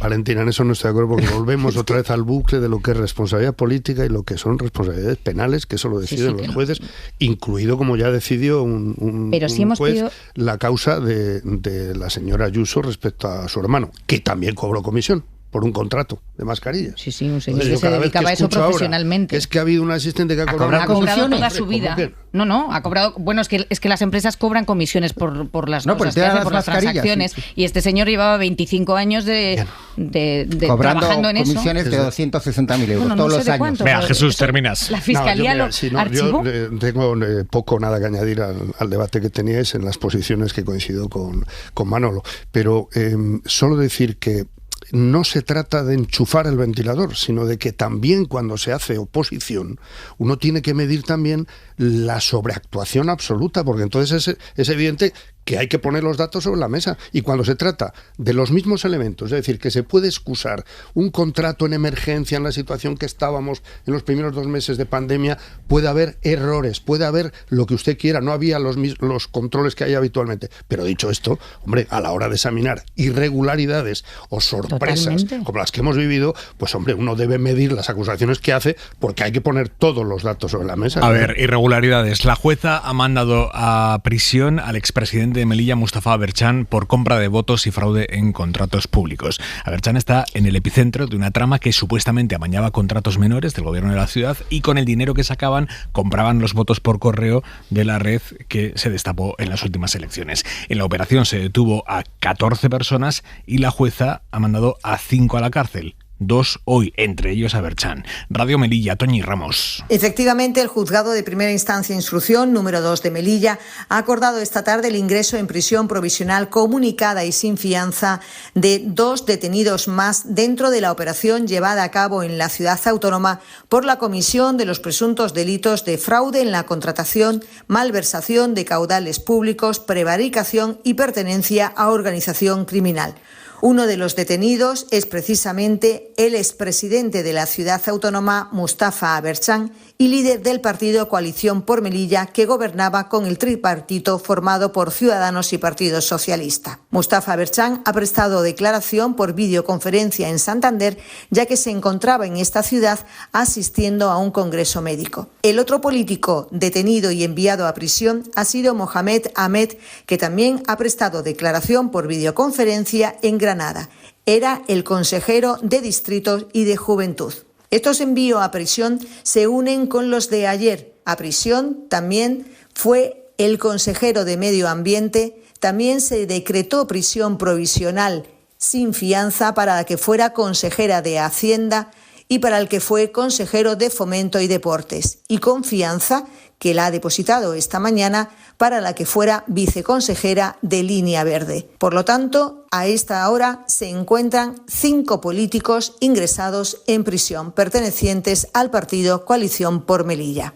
Valentina, en eso no estoy de acuerdo, porque volvemos otra vez al bucle de lo que es responsabilidad política y lo que son responsabilidades penales, que eso lo deciden los jueces, incluido, como ya decidió un juez, la causa de la señora Ayuso respecto a su hermano, que también cobró comisión por un contrato de mascarillas. Sí, un señor que se dedicaba a eso profesionalmente. Es que ha habido un asistente que ha cobrado toda su vida. No, ha cobrado. Bueno, es que las empresas cobran comisiones por las cosas que hacen, por las transacciones. Sí. Y este señor llevaba 25 años de trabajando en eso. Cobrando comisiones de 260.000 euros todos los años. Cuánto, Vea, Jesús, terminas. La fiscalía lo archivó. Yo tengo poco nada que añadir al debate que teníais en las posiciones que coincido con Manolo. Pero solo decir que no se trata de enchufar el ventilador, sino de que también cuando se hace oposición uno tiene que medir también la sobreactuación absoluta, porque entonces es evidente que hay que poner los datos sobre la mesa. Y cuando se trata de los mismos elementos, es decir, que se puede excusar un contrato en emergencia en la situación que estábamos en los primeros 2 meses de pandemia, puede haber errores, puede haber lo que usted quiera, no había los controles que hay habitualmente. Pero dicho esto, hombre, a la hora de examinar irregularidades o sorpresas como las que hemos vivido, pues hombre, uno debe medir las acusaciones que hace, porque hay que poner todos los datos sobre la mesa. A ver, irregularidades. La jueza ha mandado a prisión al expresidente de Melilla, Mustafa Aberchán, por compra de votos y fraude en contratos públicos. Aberchán está en el epicentro de una trama que supuestamente amañaba contratos menores del gobierno de la ciudad y con el dinero que sacaban compraban los votos por correo de la red que se destapó en las últimas elecciones. En la operación se detuvo a 14 personas y la jueza ha mandado a 5 a la cárcel. 2 hoy, entre ellos Aberchán. Radio Melilla, Toñi Ramos. Efectivamente, el Juzgado de Primera Instancia e Instrucción número 2 de Melilla ha acordado esta tarde el ingreso en prisión provisional comunicada y sin fianza de 2 detenidos más dentro de la operación llevada a cabo en la ciudad autónoma por la comisión de los presuntos delitos de fraude en la contratación, malversación de caudales públicos, prevaricación y pertenencia a organización criminal. Uno de los detenidos es precisamente el expresidente de la ciudad autónoma, Mustafa Aberchán, y líder del partido Coalición por Melilla, que gobernaba con el tripartito formado por Ciudadanos y Partido Socialista. Mustafa Aberchán ha prestado declaración por videoconferencia en Santander, ya que se encontraba en esta ciudad asistiendo a un congreso médico. El otro político detenido y enviado a prisión ha sido Mohamed Ahmed, que también ha prestado declaración por videoconferencia en Granada. Era el consejero de Distritos y de Juventud. Estos envíos a prisión se unen con los de ayer. A prisión también fue el consejero de Medio Ambiente. También se decretó prisión provisional sin fianza para la que fuera consejera de Hacienda y para el que fue consejero de Fomento y Deportes. Y con fianza, que la ha depositado esta mañana, para la que fuera viceconsejera de Línea Verde. Por lo tanto, a esta hora se encuentran 5 políticos ingresados en prisión, pertenecientes al partido Coalición por Melilla.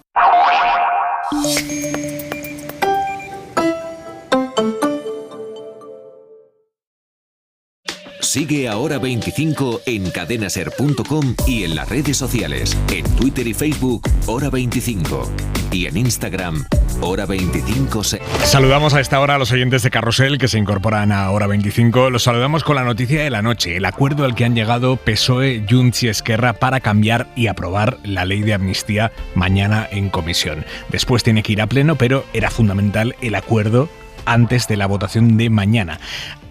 Sigue a Hora 25 en cadenaser.com y en las redes sociales, en Twitter y Facebook, Hora 25. Y en Instagram, Hora 25. Saludamos a esta hora a los oyentes de Carrusel que se incorporan a Hora 25. Los saludamos con la noticia de la noche, el acuerdo al que han llegado PSOE, Junts y Esquerra para cambiar y aprobar la ley de amnistía mañana en comisión. Después tiene que ir a pleno, pero era fundamental el acuerdo antes de la votación de mañana.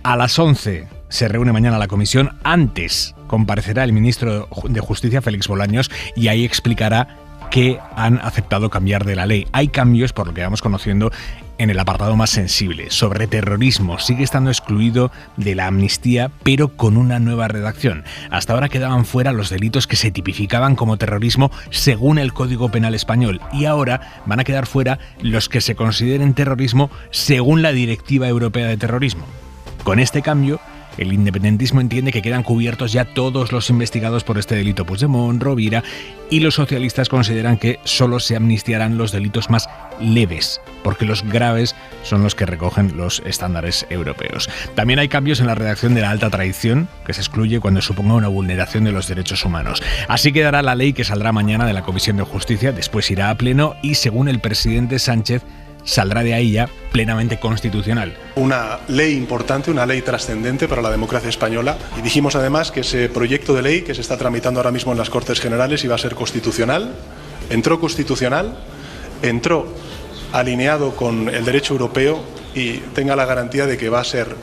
A las 11 se reúne mañana la comisión. Antes comparecerá el ministro de Justicia, Félix Bolaños, y ahí explicará que han aceptado cambiar de la ley. Hay cambios, por lo que vamos conociendo, en el apartado más sensible. Sobre terrorismo, sigue estando excluido de la amnistía, pero con una nueva redacción. Hasta ahora quedaban fuera los delitos que se tipificaban como terrorismo según el Código Penal español, y ahora van a quedar fuera los que se consideren terrorismo según la Directiva Europea de Terrorismo. Con este cambio, el independentismo entiende que quedan cubiertos ya todos los investigados por este delito, Puigdemont, Rovira, y los socialistas consideran que solo se amnistiarán los delitos más leves, porque los graves son los que recogen los estándares europeos. También hay cambios en la redacción de la alta traición, que se excluye cuando suponga una vulneración de los derechos humanos. Así quedará la ley que saldrá mañana de la Comisión de Justicia, después irá a pleno y, según el presidente Sánchez, saldrá de ahí ya plenamente constitucional. Una ley importante, una ley trascendente para la democracia española, y dijimos además que ese proyecto de ley que se está tramitando ahora mismo en las Cortes Generales iba a ser constitucional. Entró constitucional, entró alineado con el derecho europeo y tenga la garantía de que va a ser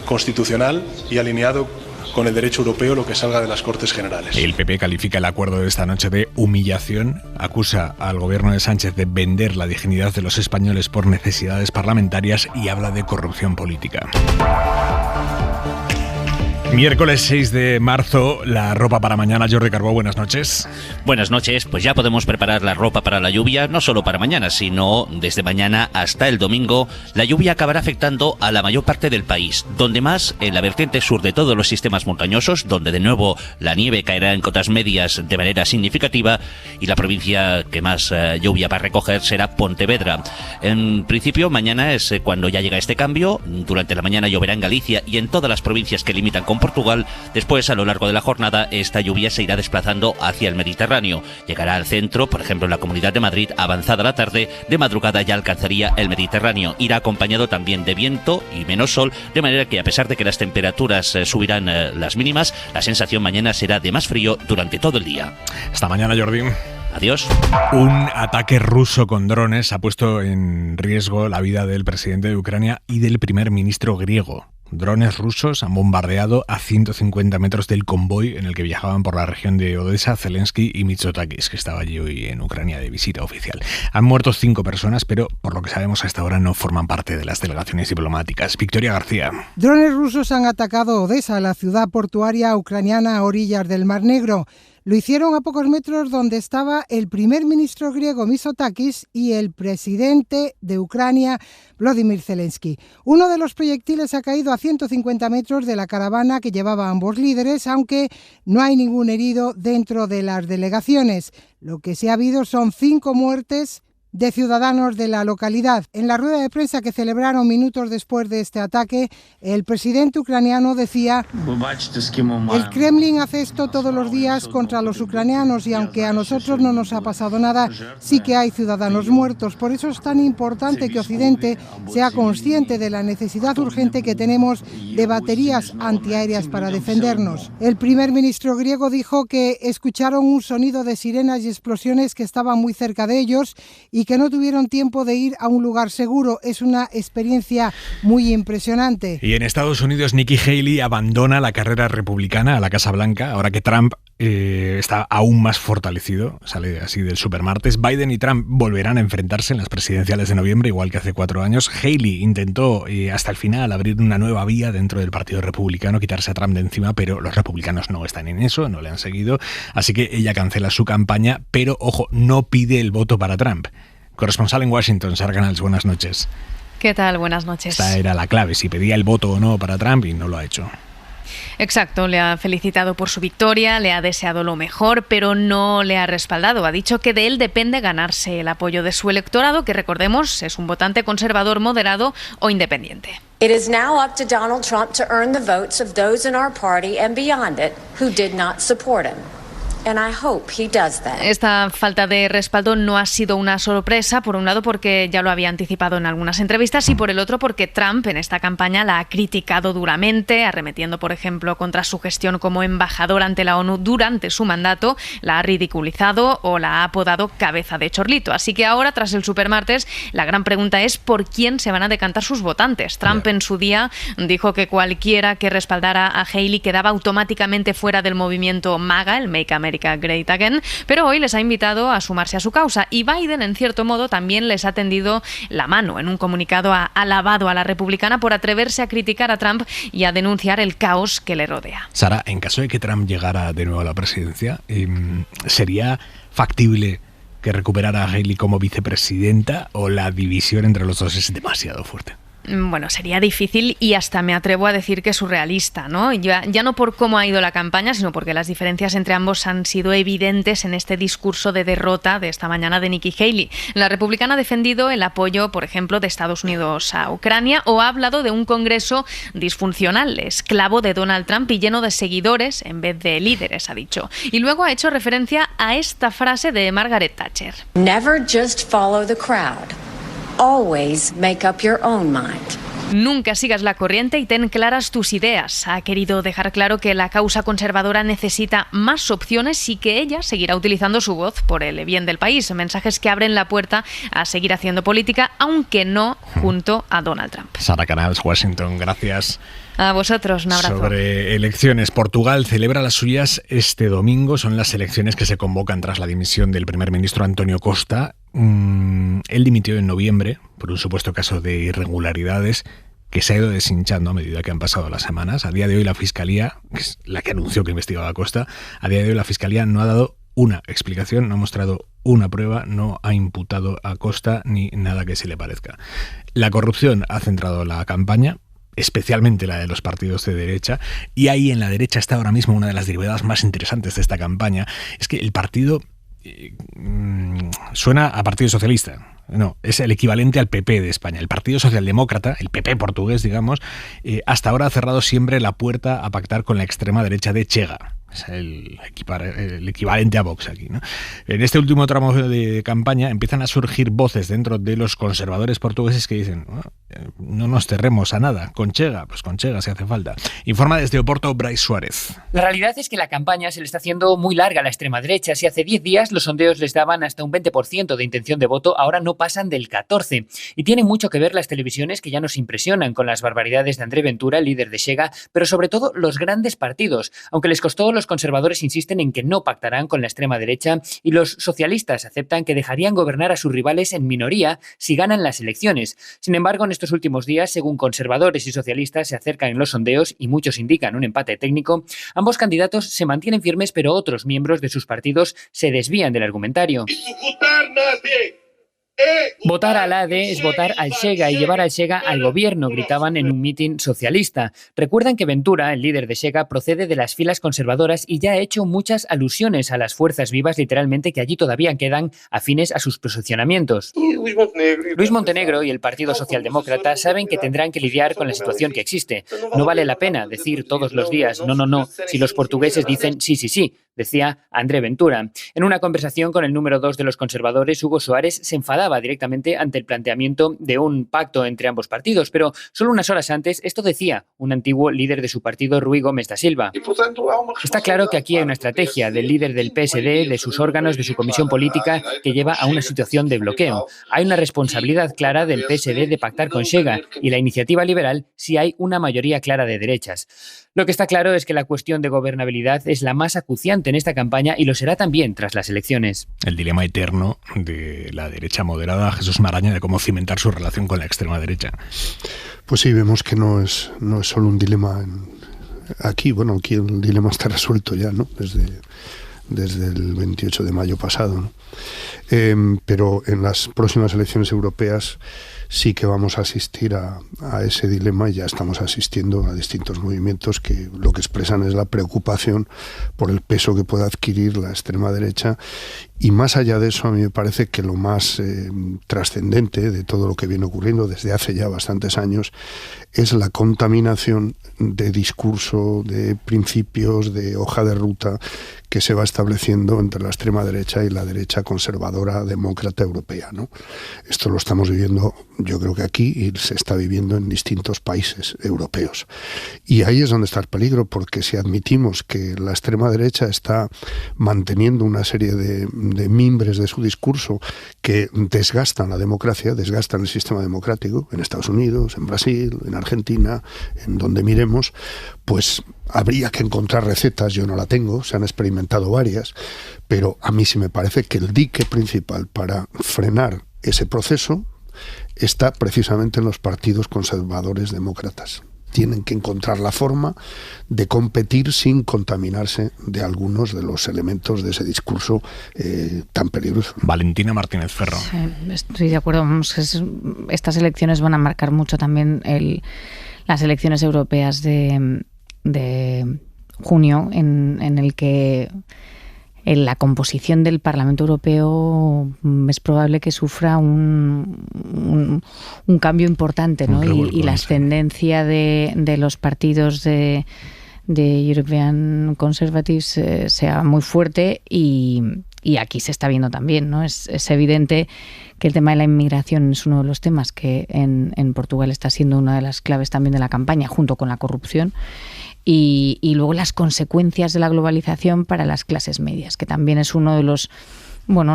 constitucional y alineado con el derecho europeo lo que salga de las Cortes Generales. El PP califica el acuerdo de esta noche de humillación, acusa al gobierno de Sánchez de vender la dignidad de los españoles por necesidades parlamentarias y habla de corrupción política. Miércoles 6 de marzo, la ropa para mañana. Jordi Carbó, buenas noches. Buenas noches, pues ya podemos preparar la ropa para la lluvia, no solo para mañana, sino desde mañana hasta el domingo. La lluvia acabará afectando a la mayor parte del país, donde más en la vertiente sur de todos los sistemas montañosos, donde de nuevo la nieve caerá en cotas medias de manera significativa, y la provincia que más lluvia va a recoger será Pontevedra. En principio, mañana es cuando ya llega este cambio. Durante la mañana lloverá en Galicia y en todas las provincias que limitan con Portugal. Después, a lo largo de la jornada, esta lluvia se irá desplazando hacia el Mediterráneo. Llegará al centro, por ejemplo en la Comunidad de Madrid, avanzada la tarde. De madrugada ya alcanzaría el Mediterráneo. Irá acompañado también de viento y menos sol, de manera que, a pesar de que las temperaturas subirán las mínimas, la sensación mañana será de más frío durante todo el día. Hasta mañana, Jordi. Adiós. Un ataque ruso con drones ha puesto en riesgo la vida del presidente de Ucrania y del primer ministro griego. Drones rusos han bombardeado a 150 metros del convoy en el que viajaban por la región de Odessa Zelensky y Mitsotakis, que estaba allí hoy en Ucrania de visita oficial. Han muerto 5 personas, pero por lo que sabemos hasta ahora no forman parte de las delegaciones diplomáticas. Victoria García. Drones rusos han atacado Odessa, la ciudad portuaria ucraniana a orillas del Mar Negro. Lo hicieron a pocos metros donde estaba el primer ministro griego Mitsotakis y el presidente de Ucrania, Volodymyr Zelensky. Uno de los proyectiles ha caído a 150 metros de la caravana que llevaba ambos líderes, aunque no hay ningún herido dentro de las delegaciones. Lo que sí ha habido son 5 muertes de ciudadanos de la localidad. En la rueda de prensa que celebraron minutos después de este ataque, el presidente ucraniano decía: el Kremlin hace esto todos los días contra los ucranianos y aunque a nosotros no nos ha pasado nada, sí que hay ciudadanos muertos. Por eso es tan importante que Occidente sea consciente de la necesidad urgente que tenemos de baterías antiaéreas para defendernos. El primer ministro griego dijo que escucharon un sonido de sirenas y explosiones que estaban muy cerca de ellos y que no tuvieron tiempo de ir a un lugar seguro. Es una experiencia muy impresionante. Y en Estados Unidos, Nikki Haley abandona la carrera republicana a la Casa Blanca, ahora que Trump está aún más fortalecido, sale así del supermartes. Biden y Trump volverán a enfrentarse en las presidenciales de noviembre, igual que hace 4 años. Haley intentó hasta el final abrir una nueva vía dentro del Partido Republicano, quitarse a Trump de encima, pero los republicanos no están en eso, no le han seguido, así que ella cancela su campaña, pero ojo, no pide el voto para Trump. Corresponsal en Washington, Sara Canals, buenas noches. ¿Qué tal? Buenas noches. Esta era la clave, si pedía el voto o no para Trump, y no lo ha hecho. Exacto, le ha felicitado por su victoria, le ha deseado lo mejor, pero no le ha respaldado. Ha dicho que de él depende ganarse el apoyo de su electorado, que recordemos es un votante conservador, moderado o independiente. It is now up to Donald Trump to earn the votes of those in our party and beyond it who did not support him. And I hope he does that. Esta falta de respaldo no ha sido una sorpresa, por un lado porque ya lo había anticipado en algunas entrevistas y por el otro porque Trump en esta campaña la ha criticado duramente, arremetiendo por ejemplo contra su gestión como embajador ante la ONU durante su mandato, la ha ridiculizado o la ha apodado cabeza de chorlito. Así que ahora, tras el supermartes, la gran pregunta es por quién se van a decantar sus votantes. Trump en su día dijo que cualquiera que respaldara a Haley quedaba automáticamente fuera del movimiento MAGA, el Make America America Great Again, pero hoy les ha invitado a sumarse a su causa y Biden, en cierto modo, también les ha tendido la mano. En un comunicado ha alabado a la republicana por atreverse a criticar a Trump y a denunciar el caos que le rodea. Sara, en caso de que Trump llegara de nuevo a la presidencia, ¿sería factible que recuperara a Haley como vicepresidenta o la división entre los dos es demasiado fuerte? Bueno, sería difícil y hasta me atrevo a decir que es surrealista, ¿no? Ya no por cómo ha ido la campaña, sino porque las diferencias entre ambos han sido evidentes en este discurso de derrota de esta mañana de Nikki Haley. La republicana ha defendido el apoyo, por ejemplo, de Estados Unidos a Ucrania o ha hablado de un Congreso disfuncional, esclavo de Donald Trump y lleno de seguidores en vez de líderes, ha dicho. Y luego ha hecho referencia a esta frase de Margaret Thatcher. Never just follow the crowd. Always make up your own mind. Nunca sigas la corriente y ten claras tus ideas. Ha querido dejar claro que la causa conservadora necesita más opciones y que ella seguirá utilizando su voz por el bien del país. Mensajes que abren la puerta a seguir haciendo política, aunque no junto a Donald Trump. Sara Canals, Washington, gracias. A vosotros, un abrazo. Sobre elecciones, Portugal celebra las suyas este domingo. Son las elecciones que se convocan tras la dimisión del primer ministro António Costa. Él dimitió en noviembre por un supuesto caso de irregularidades que se ha ido deshinchando a medida que han pasado las semanas. A día de hoy la Fiscalía, que es la que anunció que investigaba a Costa, a día de hoy la Fiscalía no ha dado una explicación, no ha mostrado una prueba, no ha imputado a Costa ni nada que se le parezca. La corrupción ha centrado la campaña, especialmente la de los partidos de derecha, y ahí en la derecha está ahora mismo una de las derivadas más interesantes de esta campaña. Es que el partido suena a Partido Socialista. No, es el equivalente al PP de España. El Partido Socialdemócrata, el PP portugués, digamos, hasta ahora ha cerrado siempre la puerta a pactar con la extrema derecha de Chega. Es el equivalente a Vox aquí, ¿no? En este último tramo de campaña empiezan a surgir voces dentro de los conservadores portugueses que dicen no nos cerremos a nada, con Chega, pues con Chega si hace falta. Informa desde Oporto Brais Suárez. La realidad es que la campaña se le está haciendo muy larga a la extrema derecha. Si hace 10 días los sondeos les daban hasta un 20% de intención de voto, ahora no pasan del 14%. Y tienen mucho que ver las televisiones que ya nos impresionan con las barbaridades de André Ventura, líder de Chega, pero sobre todo los grandes partidos. Aunque les costó, los conservadores insisten en que no pactarán con la extrema derecha y los socialistas aceptan que dejarían gobernar a sus rivales en minoría si ganan las elecciones. Sin embargo, en estos últimos días, según conservadores y socialistas se acercan en los sondeos y muchos indican un empate técnico, ambos candidatos se mantienen firmes, pero otros miembros de sus partidos se desvían del argumentario. Votar al AD es votar al Chega y llevar al Chega al gobierno, gritaban en un mitin socialista. Recuerdan que Ventura, el líder de Chega, procede de las filas conservadoras y ya ha hecho muchas alusiones a las fuerzas vivas, literalmente, que allí todavía quedan afines a sus posicionamientos. Luís Montenegro y el Partido Socialdemócrata saben que tendrán que lidiar con la situación que existe. No vale la pena decir todos los días no, si los portugueses dicen sí, decía André Ventura. En una conversación con el número 2 de los conservadores, Hugo Soares, se enfadaba directamente ante el planteamiento de un pacto entre ambos partidos, pero solo unas horas antes esto decía un antiguo líder de su partido, Rui Gomes da Silva. Está claro que aquí hay una estrategia del líder del PSD, de sus órganos, de su comisión política, que lleva a una situación de bloqueo. Hay una responsabilidad clara del PSD de pactar con Chega y la iniciativa liberal si hay una mayoría clara de derechas. Lo que está claro es que la cuestión de gobernabilidad es la más acuciante en esta campaña y lo será también tras las elecciones. El dilema eterno de la derecha moderada, Jesús Maraña, de cómo cimentar su relación con la extrema derecha. Pues sí, vemos que no es solo un dilema aquí el dilema está resuelto ya, ¿no? Desde el 28 de mayo pasado, ¿no? Pero en las próximas elecciones europeas sí que vamos a asistir a ese dilema y ya estamos asistiendo a distintos movimientos que lo que expresan es la preocupación por el peso que puede adquirir la extrema derecha. Y más allá de eso, a mí me parece que lo más trascendente de todo lo que viene ocurriendo desde hace ya bastantes años es la contaminación de discurso, de principios, de hoja de ruta que se va estableciendo entre la extrema derecha y la derecha conservadora demócrata europea, ¿no? Esto lo estamos viviendo, yo creo que aquí, y se está viviendo en distintos países europeos. Y ahí es donde está el peligro, porque si admitimos que la extrema derecha está manteniendo una serie de mimbres de su discurso que desgastan la democracia, desgastan el sistema democrático, en Estados Unidos, en Brasil, en Argentina, en donde miremos, tenemos, pues habría que encontrar recetas. Yo no la tengo, se han experimentado varias, pero a mí sí me parece que el dique principal para frenar ese proceso está precisamente en los partidos conservadores demócratas. Tienen que encontrar la forma de competir sin contaminarse de algunos de los elementos de ese discurso tan peligroso. Valentina Martínez Ferro. Sí, estoy de acuerdo. Estas elecciones van a marcar mucho también las elecciones europeas de junio, en el que en la composición del Parlamento Europeo es probable que sufra un cambio importante, ¿no? Y la ascendencia de los partidos de European Conservatives sea muy fuerte y aquí se está viendo también, ¿no? Es evidente que el tema de la inmigración es uno de los temas que en Portugal está siendo una de las claves también de la campaña, junto con la corrupción. Y luego las consecuencias de la globalización para las clases medias, que también es uno de los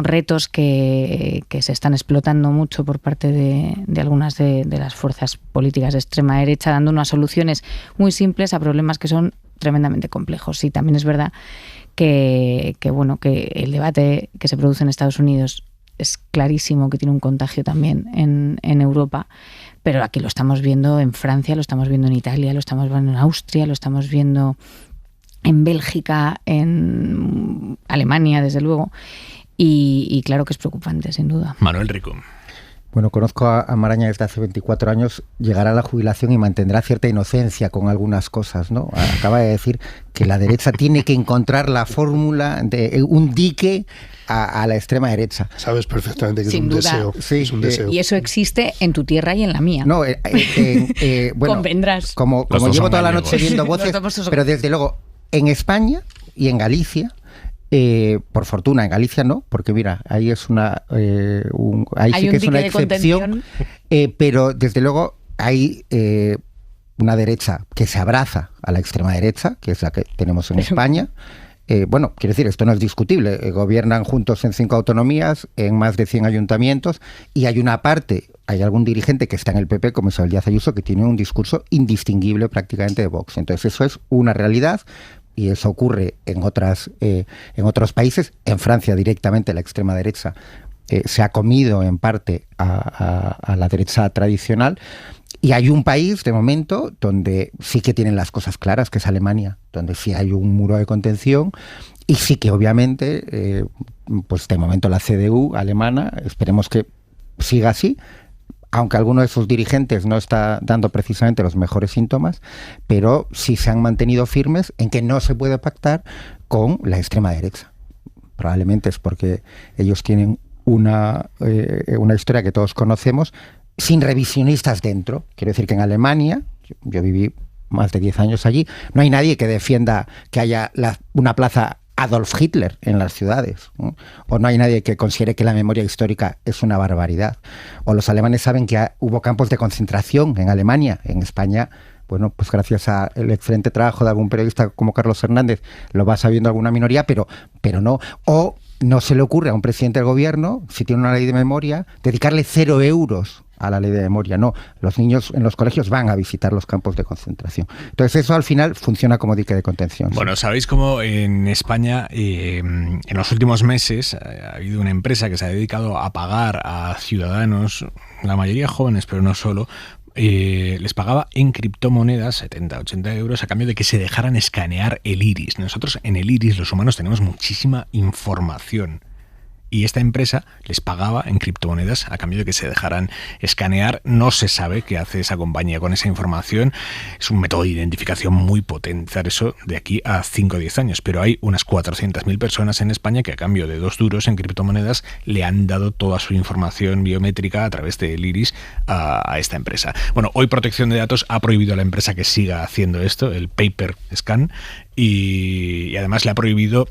retos que se están explotando mucho por parte de algunas de las fuerzas políticas de extrema derecha, dando unas soluciones muy simples a problemas que son tremendamente complejos. Y también es verdad que el debate que se produce en Estados Unidos es clarísimo que tiene un contagio también en Europa, pero aquí lo estamos viendo en Francia, lo estamos viendo en Italia, lo estamos viendo en Austria, lo estamos viendo en Bélgica, en Alemania, desde luego, y claro que es preocupante, sin duda. Manuel Rico. Bueno, conozco a Maraña desde hace 24 años, llegará a la jubilación y mantendrá cierta inocencia con algunas cosas, ¿no? Acaba de decir que la derecha tiene que encontrar la fórmula de un dique a la extrema derecha. Sabes perfectamente que Sin duda. Deseo. Sí, es un deseo. Y eso existe en tu tierra y en la mía. No, bueno, convendrás. Como llevo toda la noche viendo voces, pero desde luego, en España y en Galicia, por fortuna en Galicia no, porque mira, ahí es ahí sí que es una excepción, pero desde luego hay una derecha que se abraza a la extrema derecha, que es la que tenemos en España. Quiero decir, esto no es discutible, gobiernan juntos en 5 autonomías, en más de 100 ayuntamientos, y hay algún dirigente que está en el PP, como Isabel Díaz Ayuso, que tiene un discurso indistinguible prácticamente de Vox. Entonces eso es una realidad. Y eso ocurre en otros países. En Francia directamente la extrema derecha se ha comido en parte a la derecha tradicional. Y hay un país de momento donde sí que tienen las cosas claras, que es Alemania, donde sí hay un muro de contención y sí que obviamente, pues de momento la CDU alemana, esperemos que siga así, aunque alguno de sus dirigentes no está dando precisamente los mejores síntomas, pero sí se han mantenido firmes en que no se puede pactar con la extrema derecha. Probablemente es porque ellos tienen una historia que todos conocemos, sin revisionistas dentro. Quiero decir que en Alemania, yo viví más de 10 años allí, no hay nadie que defienda que haya una plaza Adolf Hitler en las ciudades, ¿no? O no hay nadie que considere que la memoria histórica es una barbaridad. O los alemanes saben que hubo campos de concentración en Alemania. En España, bueno, pues gracias al excelente trabajo de algún periodista como Carlos Hernández, lo va sabiendo alguna minoría, pero no. O no se le ocurre a un presidente del gobierno, si tiene una ley de memoria, dedicarle 0 euros a la ley de memoria. No, los niños en los colegios van a visitar los campos de concentración. Entonces eso al final funciona como dique de contención. Bueno, sabéis cómo en España en los últimos meses ha habido una empresa que se ha dedicado a pagar a ciudadanos, la mayoría jóvenes, pero no solo, les pagaba en criptomonedas 70, 80 euros a cambio de que se dejaran escanear el iris. Nosotros en el iris, los humanos, tenemos muchísima información. Y esta empresa les pagaba en criptomonedas a cambio de que se dejaran escanear. No se sabe qué hace esa compañía con esa información. Es un método de identificación muy potente, eso de aquí a 5 o 10 años. Pero hay unas 400.000 personas en España que a cambio de 2 duros en criptomonedas le han dado toda su información biométrica a través del iris a esta empresa. Bueno, hoy Protección de Datos ha prohibido a la empresa que siga haciendo esto, el paper scan, y además le ha prohibido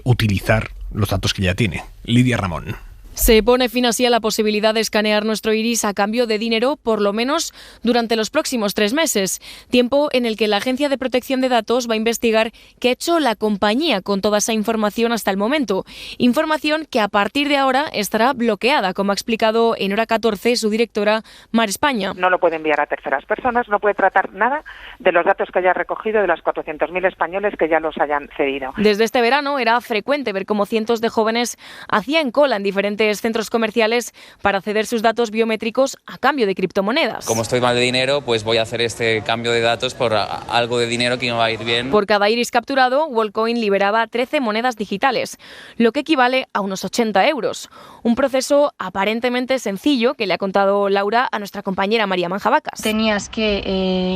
utilizar los datos que ya tiene. Lidia Ramón. Se pone fin así a la posibilidad de escanear nuestro iris a cambio de dinero, por lo menos durante los próximos 3 meses, tiempo en el que la Agencia de Protección de Datos va a investigar qué ha hecho la compañía con toda esa información hasta el momento. Información que a partir de ahora estará bloqueada, como ha explicado en Hora 14 su directora, Mar España. No lo puede enviar a terceras personas, no puede tratar nada de los datos que haya recogido de los 400.000 españoles que ya los hayan cedido. Desde este verano era frecuente ver cómo cientos de jóvenes hacían cola en diferentes centros comerciales para ceder sus datos biométricos a cambio de criptomonedas. Como estoy mal de dinero, pues voy a hacer este cambio de datos por algo de dinero que me va a ir bien. Por cada iris capturado, Worldcoin liberaba 13 monedas digitales, lo que equivale a unos 80 euros. Un proceso aparentemente sencillo que le ha contado Laura a nuestra compañera María Manjabacas. Tenías que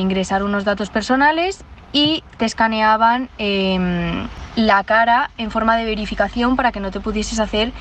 ingresar unos datos personales y te escaneaban la cara en forma de verificación para que no te pudieses hacer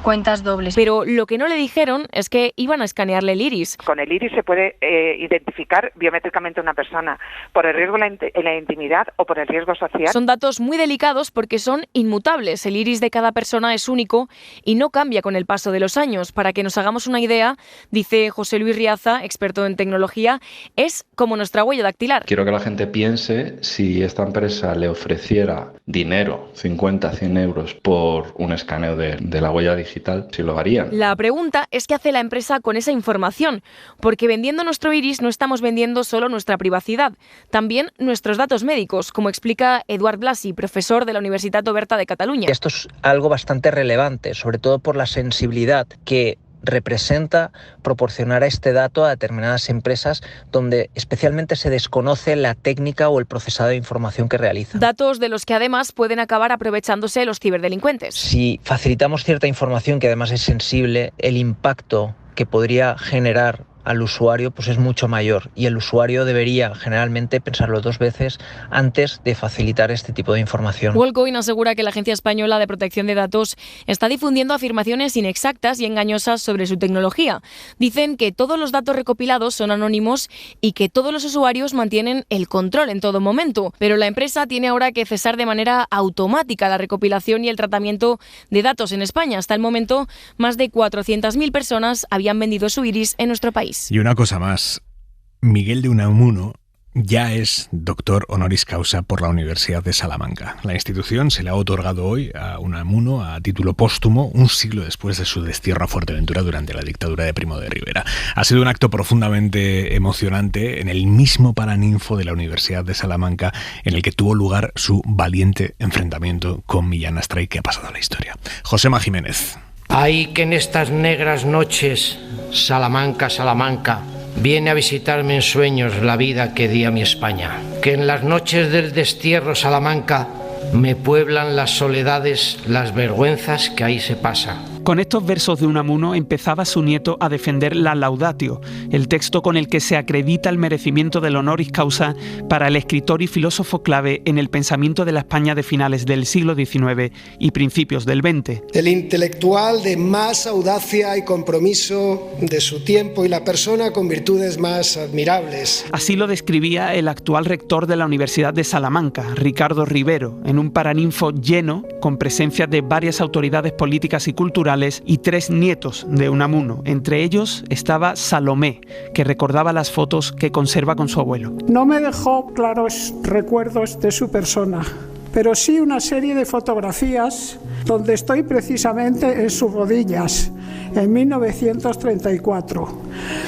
cuentas dobles. Pero lo que no le dijeron es que iban a escanearle el iris. Con el iris se puede identificar biométricamente a una persona por el riesgo en la intimidad o por el riesgo social. Son datos muy delicados porque son inmutables. El iris de cada persona es único y no cambia con el paso de los años. Para que nos hagamos una idea, dice José Luis Riaza, experto en tecnología, es como nuestra huella dactilar. Quiero que la gente piense si esta empresa le ofreciera dinero, 50, 100 euros por un escaneo de la huella digital, si lo harían. La pregunta es qué hace la empresa con esa información, porque vendiendo nuestro iris no estamos vendiendo solo nuestra privacidad, también nuestros datos médicos, como explica Eduard Blasi, profesor de la Universitat Oberta de Cataluña. Esto es algo bastante relevante, sobre todo por la sensibilidad que representa proporcionar este dato a determinadas empresas donde especialmente se desconoce la técnica o el procesado de información que realizan. Datos de los que además pueden acabar aprovechándose los ciberdelincuentes. Si facilitamos cierta información que además es sensible, el impacto que podría generar al usuario pues es mucho mayor y el usuario debería generalmente pensarlo 2 veces antes de facilitar este tipo de información. Worldcoin asegura que la Agencia Española de Protección de Datos está difundiendo afirmaciones inexactas y engañosas sobre su tecnología. Dicen que todos los datos recopilados son anónimos y que todos los usuarios mantienen el control en todo momento, pero la empresa tiene ahora que cesar de manera automática la recopilación y el tratamiento de datos en España. Hasta el momento, más de 400.000 personas habían vendido su iris en nuestro país. Y una cosa más, Miguel de Unamuno ya es doctor honoris causa por la Universidad de Salamanca. La institución se le ha otorgado hoy a Unamuno a título póstumo, un siglo después de su destierro a Fuerteventura durante la dictadura de Primo de Rivera. Ha sido un acto profundamente emocionante en el mismo Paraninfo de la Universidad de Salamanca, en el que tuvo lugar su valiente enfrentamiento con Millán Astray, que ha pasado a la historia. Josema Jiménez. Ay, que en estas negras noches, Salamanca, Salamanca, viene a visitarme en sueños la vida que di a mi España. Que en las noches del destierro, Salamanca, me pueblan las soledades, las vergüenzas que ahí se pasa. Con estos versos de Unamuno empezaba su nieto a defender la Laudatio, el texto con el que se acredita el merecimiento del honoris causa para el escritor y filósofo clave en el pensamiento de la España de finales del siglo XIX y principios del XX. El intelectual de más audacia y compromiso de su tiempo y la persona con virtudes más admirables. Así lo describía el actual rector de la Universidad de Salamanca, Ricardo Rivero, en un paraninfo lleno con presencia de varias autoridades políticas y culturales y 3 nietos de Unamuno. Entre ellos estaba Salomé, que recordaba las fotos que conserva con su abuelo. No me dejó claros recuerdos de su persona, pero sí una serie de fotografías donde estoy precisamente en sus rodillas, en 1934.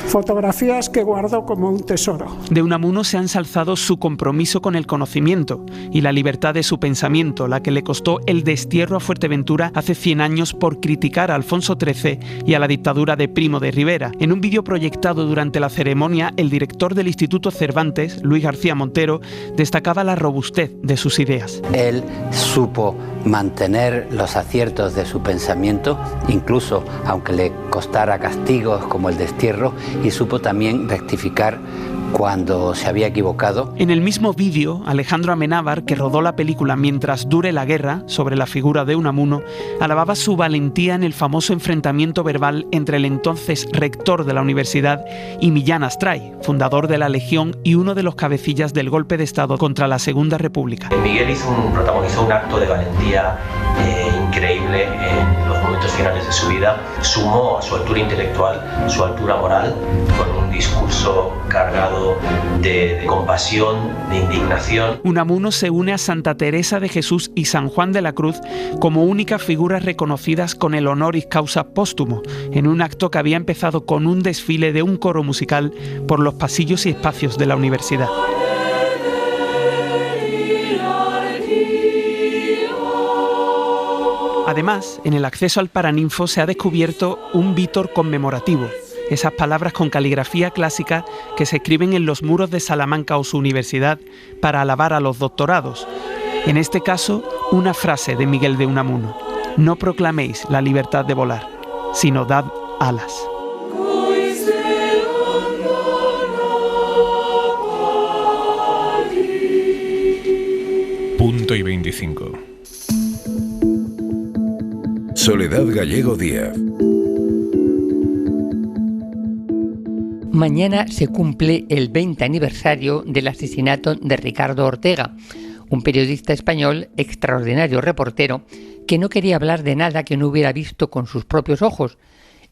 Fotografías que guardo como un tesoro. De Unamuno se ha ensalzado su compromiso con el conocimiento y la libertad de su pensamiento, la que le costó el destierro a Fuerteventura hace 100 años por criticar a Alfonso XIII y a la dictadura de Primo de Rivera. En un vídeo proyectado durante la ceremonia, el director del Instituto Cervantes, Luis García Montero, destacaba la robustez de sus ideas. Él supo mantener los aciertos de su pensamiento, incluso aunque le costara castigos como el destierro, y supo también rectificar cuando se había equivocado. En el mismo vídeo, Alejandro Amenábar, que rodó la película Mientras dure la guerra, sobre la figura de Unamuno, alababa su valentía en el famoso enfrentamiento verbal entre el entonces rector de la universidad y Millán Astray, fundador de la Legión y uno de los cabecillas del golpe de Estado contra la Segunda República. Miguel protagonizó un acto de valentía increíble en los momentos finales de su vida. Sumó a su altura intelectual su altura moral con un discurso cargado de compasión, de indignación. Unamuno se une a Santa Teresa de Jesús y San Juan de la Cruz como únicas figuras reconocidas con el honoris causa póstumo, en un acto que había empezado con un desfile de un coro musical por los pasillos y espacios de la universidad. Además, en el acceso al Paraninfo se ha descubierto un vítor conmemorativo, esas palabras con caligrafía clásica que se escriben en los muros de Salamanca o su universidad para alabar a los doctorados. En este caso, una frase de Miguel de Unamuno: no proclaméis la libertad de volar, sino dad alas. Punto y 25. Soledad Gallego Díaz. Mañana se cumple el 20 aniversario del asesinato de Ricardo Ortega, un periodista español, extraordinario reportero, que no quería hablar de nada que no hubiera visto con sus propios ojos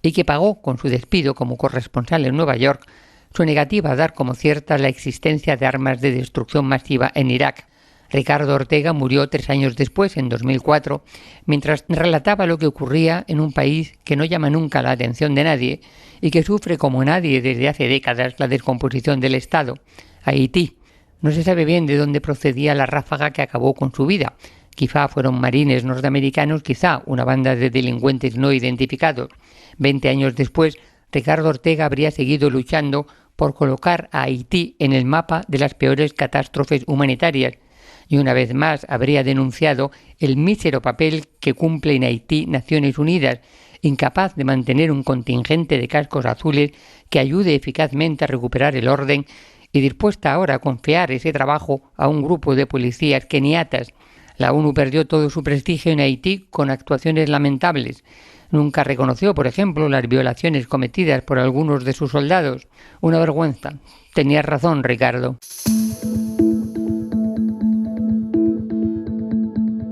y que pagó con su despido como corresponsal en Nueva York su negativa a dar como cierta la existencia de armas de destrucción masiva en Irak. Ricardo Ortega murió 3 años después, en 2004, mientras relataba lo que ocurría en un país que no llama nunca la atención de nadie y que sufre como nadie desde hace décadas la descomposición del Estado, Haití. No se sabe bien de dónde procedía la ráfaga que acabó con su vida. Quizá fueron marines norteamericanos, quizá una banda de delincuentes no identificados. 20 años después, Ricardo Ortega habría seguido luchando por colocar a Haití en el mapa de las peores catástrofes humanitarias. Y una vez más habría denunciado el mísero papel que cumple en Haití Naciones Unidas, incapaz de mantener un contingente de cascos azules que ayude eficazmente a recuperar el orden y dispuesta ahora a confiar ese trabajo a un grupo de policías keniatas. La ONU perdió todo su prestigio en Haití con actuaciones lamentables. Nunca reconoció, por ejemplo, las violaciones cometidas por algunos de sus soldados. Una vergüenza. Tenías razón, Ricardo.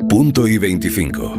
Punto y 25.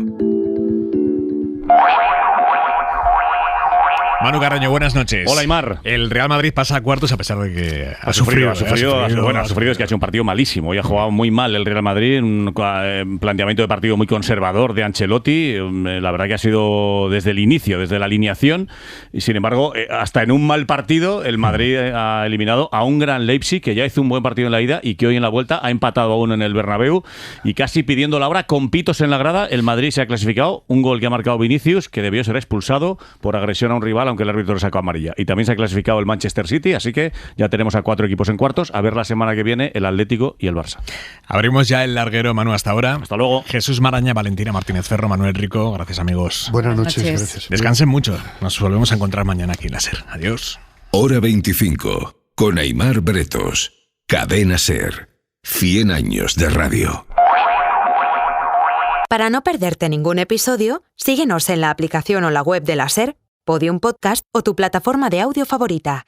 Manu Carreño, buenas noches. Hola, Aimar. El Real Madrid pasa a cuartos a pesar de que ha sufrido. Es que ha sido un partido malísimo. Hoy ha jugado muy mal el Real Madrid, un planteamiento de partido muy conservador de Ancelotti. La verdad que ha sido desde el inicio, desde la alineación. Y sin embargo, hasta en un mal partido, el Madrid ha eliminado a un gran Leipzig que ya hizo un buen partido en la ida y que hoy en la vuelta ha empatado a uno en el Bernabéu. Y casi pidiendo la hora, con pitos en la grada, el Madrid se ha clasificado. Un gol que ha marcado Vinicius, que debió ser expulsado por agresión a un rival, aunque el árbitro le sacó amarilla. Y también se ha clasificado el Manchester City, así que ya tenemos a 4 equipos en cuartos. A ver la semana que viene el Atlético y el Barça. Abrimos ya el larguero, Manu, hasta ahora. Hasta luego. Jesús Maraña, Valentina Martínez Ferro, Manuel Rico. Gracias, amigos. Buenas noches. Gracias. Descansen mucho. Nos volvemos a encontrar mañana aquí en la SER. Adiós. Hora 25, con Aimar Bretos. Cadena SER. 100 años de radio. Para no perderte ningún episodio, síguenos en la aplicación o la web de la SER, Podium Podcast o tu plataforma de audio favorita.